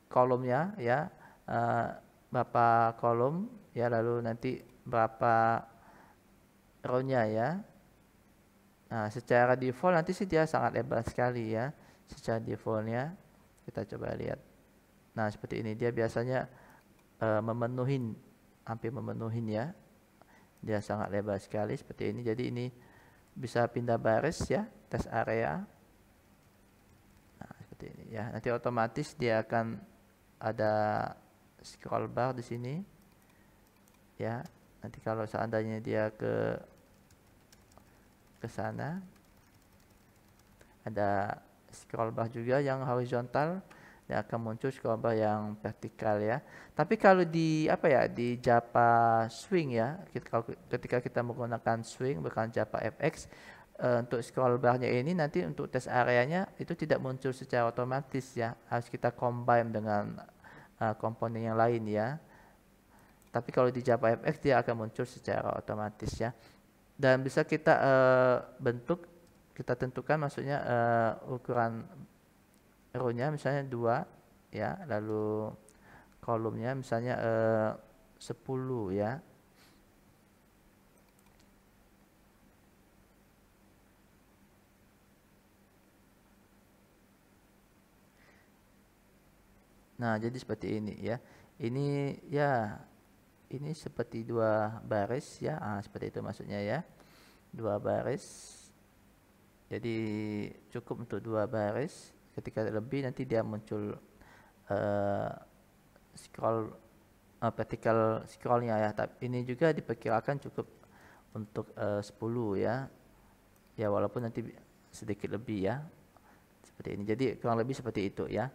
kolomnya ya, berapa kolom ya, lalu nanti berapa row-nya ya. Nah, secara default nanti sih dia sangat lebar sekali ya. Secara defaultnya kita coba lihat. Nah, seperti ini dia biasanya memenuhin, hampir memenuhin ya. Dia sangat lebar sekali seperti ini. Jadi ini bisa pindah baris ya, text area. Nah, seperti ini ya. Nanti otomatis dia akan ada scroll bar di sini. Ya. Nanti kalau seandainya dia ke sana, ada scroll bar juga yang horizontal, yang akan muncul scroll bar yang vertikal ya. Tapi kalau di apa ya, di Java Swing ya, ketika kita menggunakan Swing bukan Java FX, untuk scroll barnya ini nanti untuk test areanya itu tidak muncul secara otomatis ya, harus kita combine dengan komponen yang lain ya. Tapi kalau di Java FX dia akan muncul secara otomatis ya. Dan bisa kita bentuk kita tentukan maksudnya ukuran row-nya misalnya 2 ya, lalu kolomnya misalnya 10 ya. Nah, jadi seperti ini ya. Ini ya, ini seperti 2 baris ya. Seperti itu maksudnya ya. 2 baris. Jadi cukup untuk 2 baris. Ketika lebih nanti dia muncul scroll vertical scrollnya ya. Tapi ini juga diperkirakan cukup untuk 10 ya. Ya, walaupun nanti sedikit lebih ya. Seperti ini. Jadi kurang lebih seperti itu ya.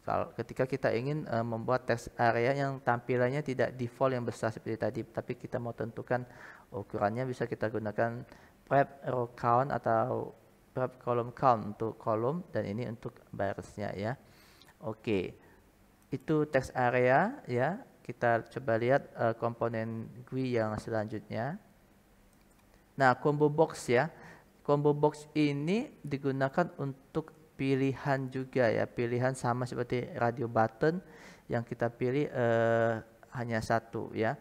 Kalau ketika kita ingin membuat text area yang tampilannya tidak default yang besar seperti tadi, tapi kita mau tentukan ukurannya, bisa kita gunakan prep row count atau prep column count untuk kolom, dan ini untuk barisnya ya. Oke, itu text area ya. Kita coba lihat komponen GUI yang selanjutnya. Nah, combo box ya. Combo box ini digunakan untuk pilihan juga ya, pilihan sama seperti radio button yang kita pilih hanya satu ya.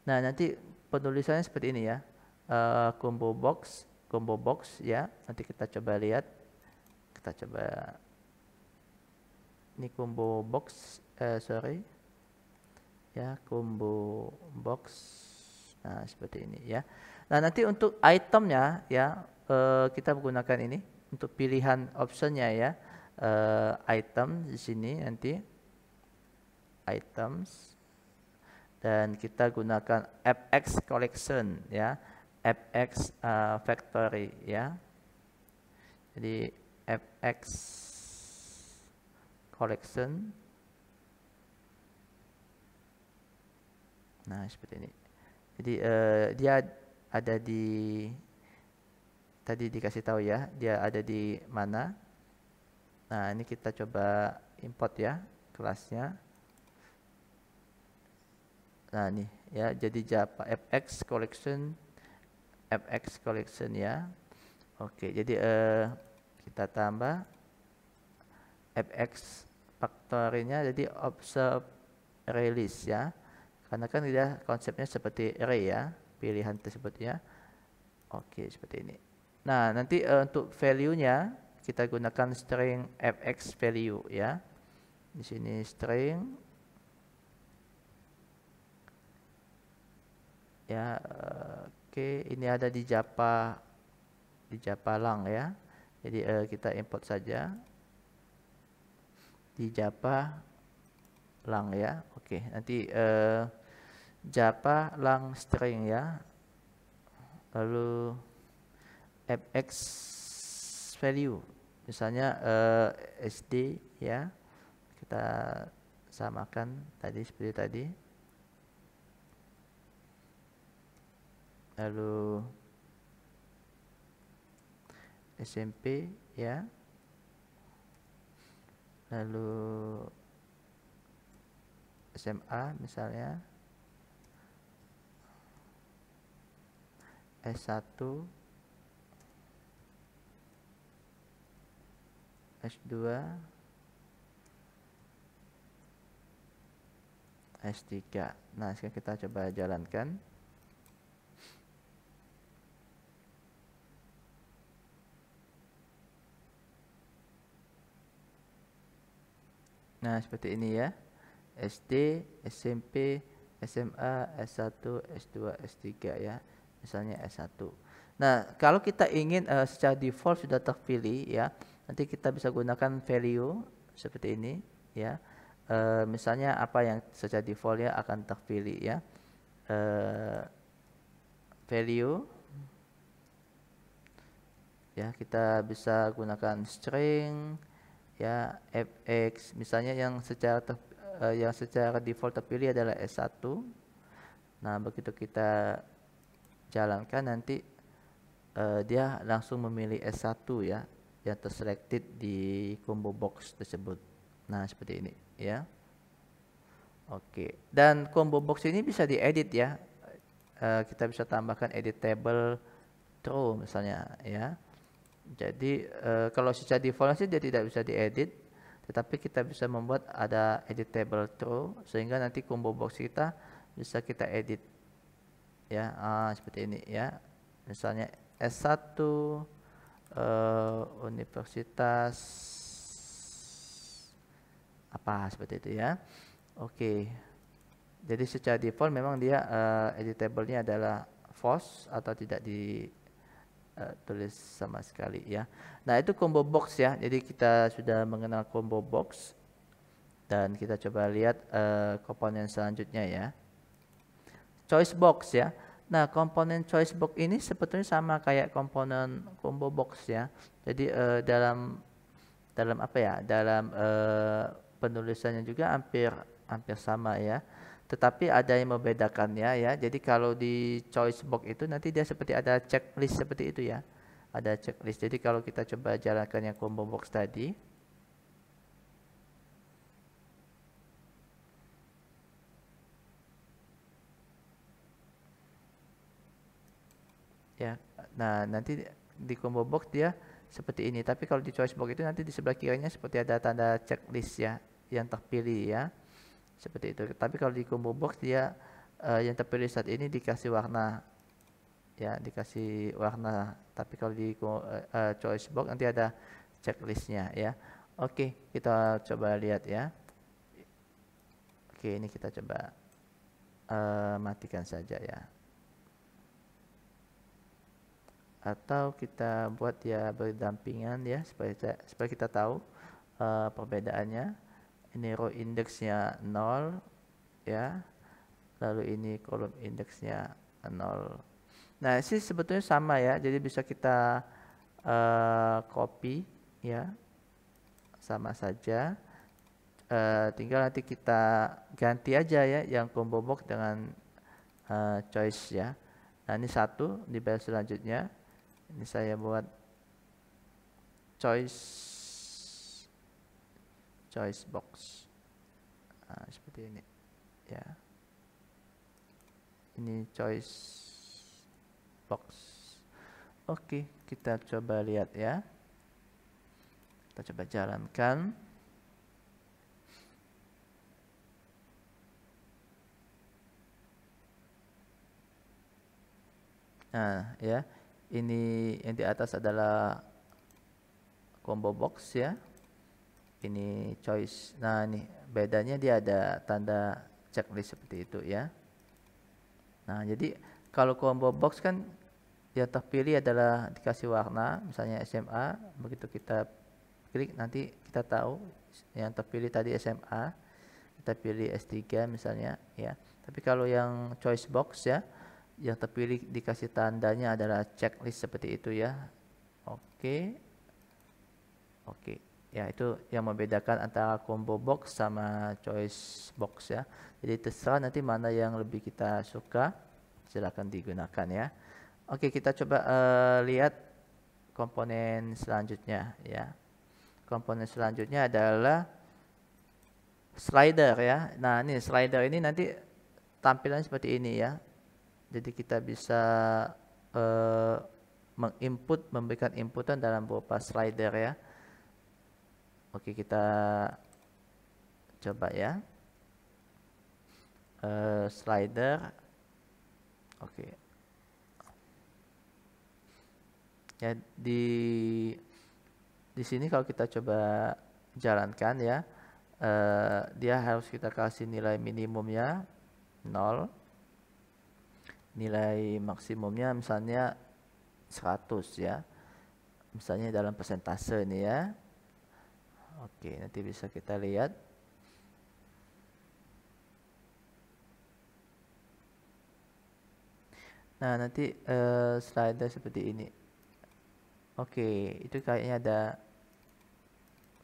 Nah, nanti penulisannya seperti ini ya, combo box ya. Nanti kita coba lihat, kita coba ini combo box, sorry ya, combo box. Nah, seperti ini ya. Nah, nanti untuk itemnya ya, kita menggunakan ini untuk pilihan optionnya ya, item di sini nanti items, dan kita gunakan fx collection ya, fx factory ya. Jadi fx collection. Nah, seperti ini. Jadi dia ada di, tadi dikasih tahu ya, dia ada di mana. Nah, ini kita coba import ya kelasnya. Nah, ini ya, jadi Java fx collection ya. Oke, jadi kita tambah fx factory-nya jadi observe release ya. Karena kan dia konsepnya seperti array ya, pilihan tersebut ya. Oke, seperti ini. Nah, nanti untuk value-nya kita gunakan string fx value ya. Di sini string ya. Oke, ini ada di Java lang ya. Jadi kita import saja di Java lang ya. Oke, nanti Java lang string ya. Lalu fx value misalnya SD ya, kita samakan tadi seperti tadi. Lalu SMP ya, lalu SMA misalnya, S1, S2, S3. Nah, sekarang kita coba jalankan. Nah, seperti ini ya. SD, SMP, SMA, S1, S2, S3 ya. Misalnya S1. Nah, kalau kita ingin secara default sudah terpilih ya, nanti kita bisa gunakan value seperti ini ya. Misalnya apa yang secara defaultnya akan terpilih ya. Value ya, kita bisa gunakan string ya, fx misalnya yang secara default terpilih adalah S1. Nah, begitu kita jalankan nanti dia langsung memilih S1 ya, yang terselected di combo box tersebut. Nah, seperti ini ya. Oke, dan combo box ini bisa diedit ya. Kita bisa tambahkan editable throw misalnya ya. Jadi kalau secara default sih dia tidak bisa diedit, tetapi kita bisa membuat ada editable true sehingga nanti combo box kita bisa kita edit ya, seperti ini ya. Misalnya S1 Universitas apa seperti itu ya. Oke. Jadi secara default memang dia editable-nya adalah false atau tidak ditulis sama sekali ya. Nah, itu combo box ya. Jadi kita sudah mengenal combo box dan kita coba lihat komponen selanjutnya ya. Choice box ya. Nah, komponen choice box ini sebetulnya sama kayak komponen combo box ya. Jadi dalam apa ya? Dalam penulisannya juga hampir sama ya. Tetapi ada yang membedakannya ya. Jadi kalau di choice box itu nanti dia seperti ada checklist seperti itu ya. Ada checklist. Jadi kalau kita coba jalankan yang combo box tadi, ya. Nah, nanti di combo box dia seperti ini. Tapi kalau di choice box itu nanti di sebelah kirinya seperti ada tanda checklist ya, yang terpilih ya. Seperti itu. Tapi kalau di combo box dia yang terpilih saat ini dikasih warna ya, dikasih warna. Tapi kalau di choice box nanti ada checklistnya ya. Oke, kita coba lihat ya. Oke, ini kita coba matikan saja ya. Atau kita buat ya berdampingan ya, supaya kita tahu perbedaannya. Ini row indeksnya 0 ya, lalu ini kolom indeksnya 0. Nah, sih sebetulnya sama ya, jadi bisa kita copy ya, sama saja. Tinggal nanti kita ganti aja ya yang combo box dengan choice ya. Nah, ini satu di bel selanjutnya. Ini saya buat choice box. Nah, seperti ini ya. Ini choice box. Oke, kita coba lihat ya. Kita coba jalankan. Nah, ya. Ini yang di atas adalah combo box ya. Ini choice. Nah, ini bedanya dia ada tanda checklist seperti itu ya. Nah, jadi kalau combo box kan yang terpilih adalah dikasih warna, misalnya SMA. Begitu kita klik nanti kita tahu yang terpilih tadi SMA. Kita pilih S3 misalnya ya. Tapi kalau yang choice box ya, yang terpilih dikasih tandanya adalah checklist seperti itu ya. Oke. Ya, itu yang membedakan antara combo box sama choice box ya. Jadi terserah nanti mana yang lebih kita suka, silakan digunakan ya. Oke, kita coba lihat komponen selanjutnya ya. Komponen selanjutnya adalah slider ya. Nah, ini slider ini nanti tampilannya seperti ini ya. Jadi kita bisa memberikan inputan dalam berupa slider ya. Oke, kita coba ya. Slider. Oke. Ya, di sini kalau kita coba jalankan ya, dia harus kita kasih nilai minimumnya 0. Nilai maksimumnya misalnya 100 ya. Misalnya dalam persentase ini ya. Oke, nanti bisa kita lihat. Nah, nanti slider seperti ini. Oke, itu kayaknya ada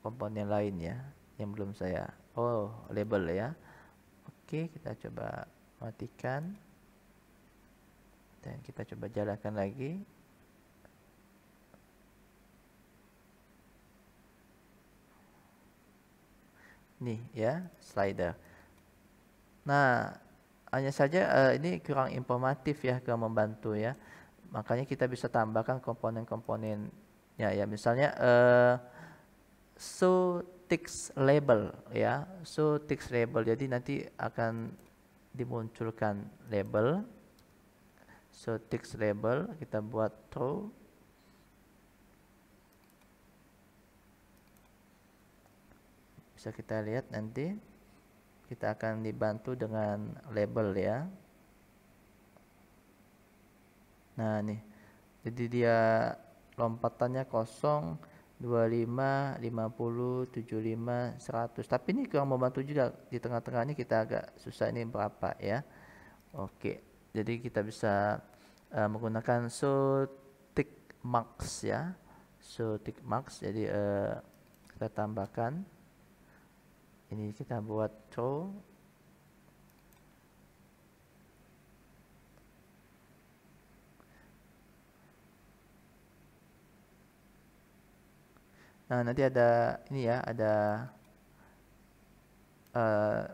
komponen lain ya yang belum saya. Oh, label ya. Oke, kita coba matikan. Dan kita coba jalankan lagi. Nih ya, slider. Nah, hanya saja ini kurang informatif ya, kurang membantu ya. Makanya kita bisa tambahkan komponen-komponen Ya, misalnya show text label ya, show text label. Jadi nanti akan dimunculkan label. So text label kita buat true. Bisa kita lihat nanti kita akan dibantu dengan label ya. Nah nih, jadi dia lompatannya 0, 25, 50, 75, 100. Tapi ini kurang membantu juga, di tengah-tengah ini kita agak susah ini berapa ya. Oke, jadi kita bisa menggunakan show tick marks ya. Show tick marks, jadi kita tambahkan. Ini kita buat true. Nah, nanti ada ini ya, ada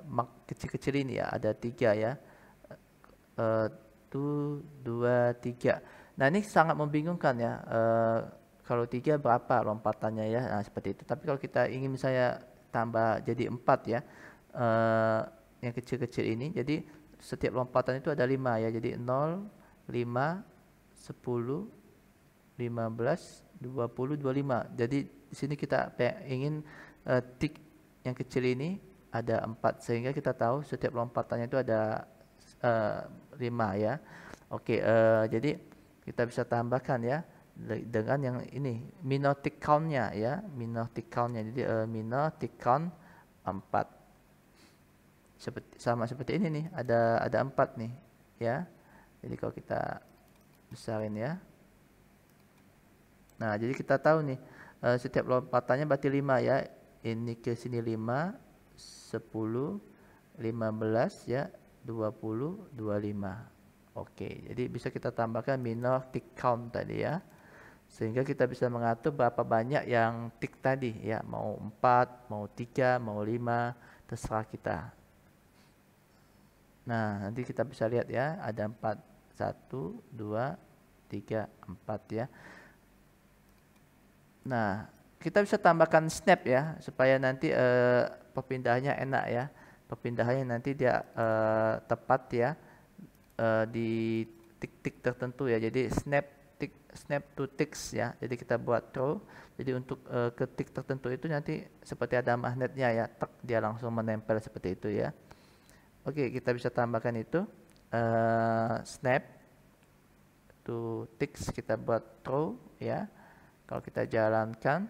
mark kecil-kecil ini ya, ada 3 ya. 1, 2, 3. Nah, ini sangat membingungkan ya. Kalau 3 berapa lompatannya ya? Nah, seperti itu. Tapi kalau kita ingin misalnya tambah jadi 4 ya, yang kecil-kecil ini, jadi setiap lompatan itu ada 5 ya. Jadi 0, 5, 10, 15, 20, 25. Jadi di sini kita ingin tik yang kecil ini ada 4, sehingga kita tahu setiap lompatannya itu ada 5 ya. Oke, jadi kita bisa tambahkan ya dengan yang ini minor tick count-nya ya, minor tick count-nya. Jadi minor tick count 4. Sama seperti ini nih, ada 4 nih ya. Jadi kalau kita besarin ya. Nah, jadi kita tahu nih setiap lompatannya berarti 5 ya. Ini ke sini 5, 10, 15 ya, 20, 25. Oke, jadi bisa kita tambahkan minor tick count tadi ya. Sehingga kita bisa mengatur berapa banyak yang tick tadi ya, mau 4, mau 3, mau 5, terserah kita. Nah, nanti kita bisa lihat ya, ada 4, 1, 2, 3, 4 ya. Nah, kita bisa tambahkan snap ya, supaya nanti perpindahannya enak ya. Perpindahannya nanti dia tepat ya, di tik-tik tertentu ya. Jadi snap to ticks ya. Jadi kita buat true. Jadi untuk ke tik tertentu itu nanti seperti ada magnetnya ya, tek, dia langsung menempel seperti itu ya. Oke, kita bisa tambahkan itu snap to ticks, kita buat true ya. Kalau kita jalankan,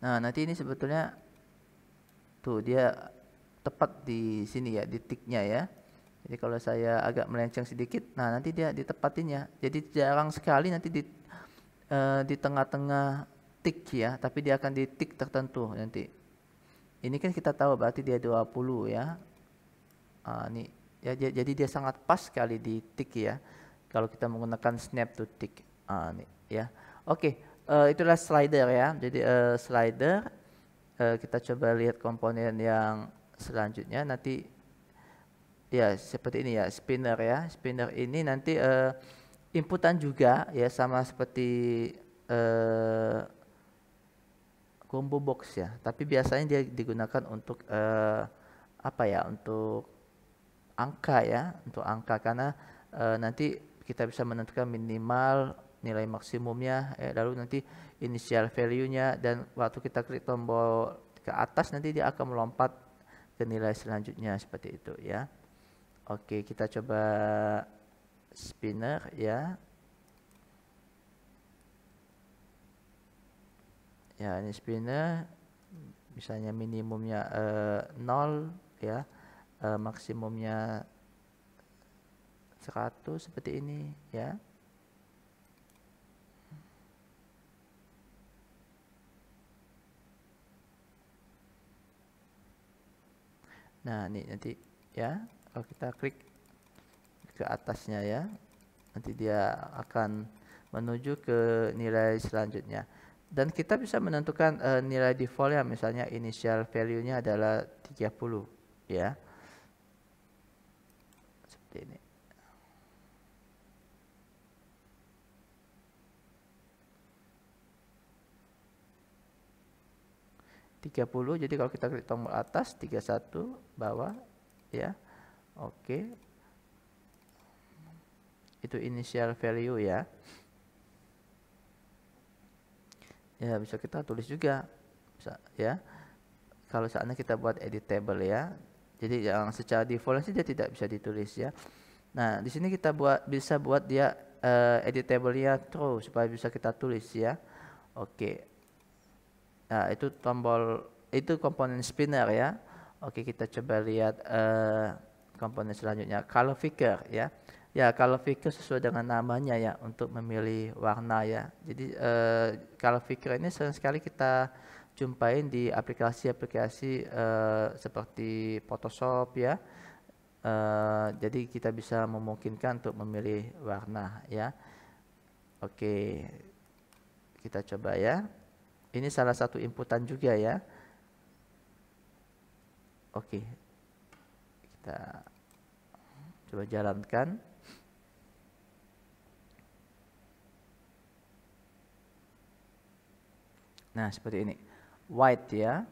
nah nanti ini sebetulnya tuh dia tepat di sini ya, di tiknya ya. Jadi kalau saya agak melenceng sedikit, nah nanti dia ditepatinnya. Jadi jarang sekali nanti di tengah-tengah tik ya, tapi dia akan di tik tertentu nanti. Ini kan kita tahu berarti dia 20 ya. Ini ya, jadi dia sangat pas sekali di tik ya. Kalau kita menggunakan snap to tick. Nih ya. Oke, itulah slider ya. Jadi slider, kita coba lihat komponen yang selanjutnya nanti ya, seperti ini ya, spinner ya. Spinner ini nanti inputan juga ya, sama seperti combo box ya, tapi biasanya dia digunakan untuk apa ya, untuk angka ya, untuk angka, karena nanti kita bisa menentukan minimal, nilai maksimumnya, lalu nanti initial value-nya, dan waktu kita klik tombol ke atas nanti dia akan melompat ke nilai selanjutnya seperti itu ya. Oke, kita coba spinner ya. Ya, ini spinner misalnya minimumnya 0 ya, maksimumnya 100 seperti ini ya. Nah, ini nanti ya, kalau kita klik ke atasnya ya, nanti dia akan menuju ke nilai selanjutnya. Dan kita bisa menentukan nilai default ya, misalnya initial value-nya adalah 30 ya. ini. 30, jadi kalau kita klik tombol atas 31 bawah ya. Oke. Itu initial value ya. Ya, bisa kita tulis juga. Bisa ya. Kalau saatnya kita buat edit table ya. Jadi yang secara default sih dia tidak bisa ditulis ya. Nah, di sini kita bisa buat dia edit table-nya true supaya bisa kita tulis ya. Oke. Nah, itu komponen spinner ya. Oke, kita coba lihat komponen selanjutnya, color picker ya. Ya, color picker sesuai dengan namanya ya, untuk memilih warna ya. Jadi color picker ini sering sekali kita jumpain di aplikasi-aplikasi seperti Photoshop ya. Jadi kita bisa memungkinkan untuk memilih warna ya. Oke, kita coba ya. Ini salah satu inputan juga ya. Oke, kita coba jalankan. Nah, seperti ini. White ya.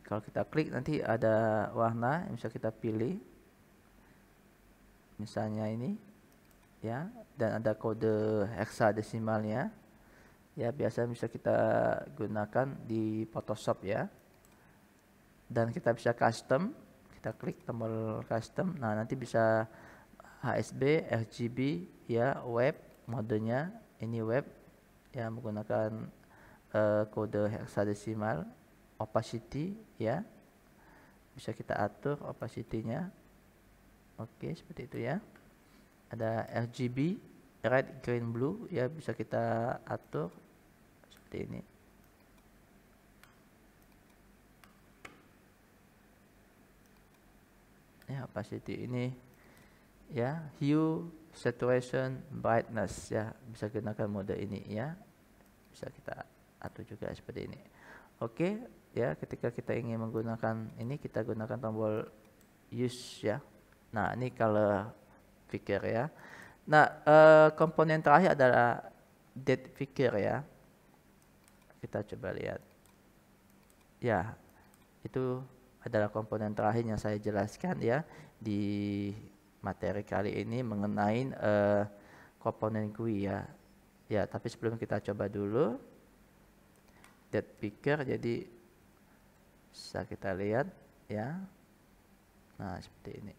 Kalau kita klik nanti ada warna yang bisa kita pilih. Misalnya ini ya, dan ada kode heksadesimalnya. Ya, biasa bisa kita gunakan di Photoshop ya. Dan kita bisa custom, kita klik tombol custom. Nah, nanti bisa HSB, RGB ya, web modenya ini web ya, menggunakan kode heksadesimal, opacity ya. Bisa kita atur opacity-nya. Oke, seperti itu ya. Ada RGB, red, green, blue ya, bisa kita atur seperti ini. Ya, opacity ini ya, hue, saturation, brightness ya, bisa gunakan mode ini ya. Bisa kita atur juga seperti ini. Oke ya, ketika kita ingin menggunakan ini, kita gunakan tombol use ya. Nah, ini color picker ya. Nah, komponen terakhir adalah date picker ya. Kita coba lihat. Ya, itu adalah komponen terakhir yang saya jelaskan ya di materi kali ini mengenai komponen GUI ya. Ya, tapi sebelum kita coba dulu date picker, jadi bisa kita lihat ya. Nah, seperti ini.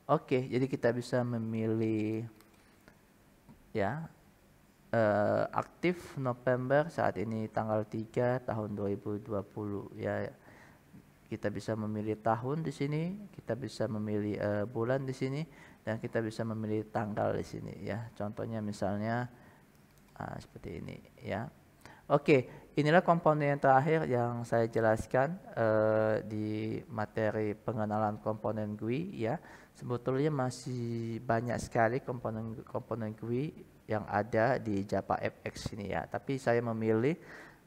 Oke, jadi kita bisa memilih ya, aktif November saat ini tanggal 3 tahun 2020 ya. Kita bisa memilih tahun di sini, kita bisa memilih bulan di sini, dan kita bisa memilih tanggal di sini ya. Contohnya misalnya seperti ini ya. Oke, inilah komponen yang terakhir yang saya jelaskan di materi pengenalan komponen GUI ya. Sebetulnya masih banyak sekali komponen GUI yang ada di JavaFX ini ya. Tapi saya memilih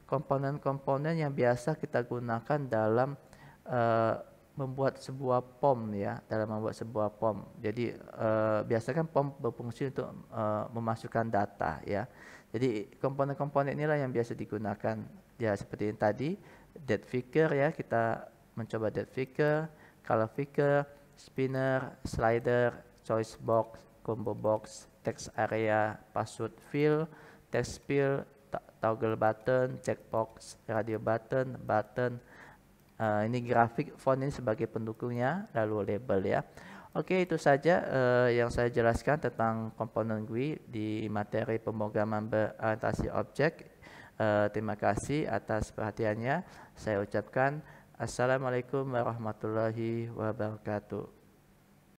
komponen-komponen yang biasa kita gunakan dalam membuat sebuah POM ya, dalam membuat sebuah POM. Jadi biasanya kan POM berfungsi untuk memasukkan data ya. Jadi komponen-komponen inilah yang biasa digunakan ya, seperti yang tadi date picker ya, kita mencoba date picker, color picker, spinner, slider, choice box, combo box, text area, password fill, text fill, toggle button, checkbox, radio button, ini grafik, font ini sebagai pendukungnya, lalu label ya. Oke, itu saja yang saya jelaskan tentang komponen GUI di materi pemrograman berorientasi objek. Terima kasih atas perhatiannya. Saya ucapkan Assalamualaikum warahmatullahi wabarakatuh.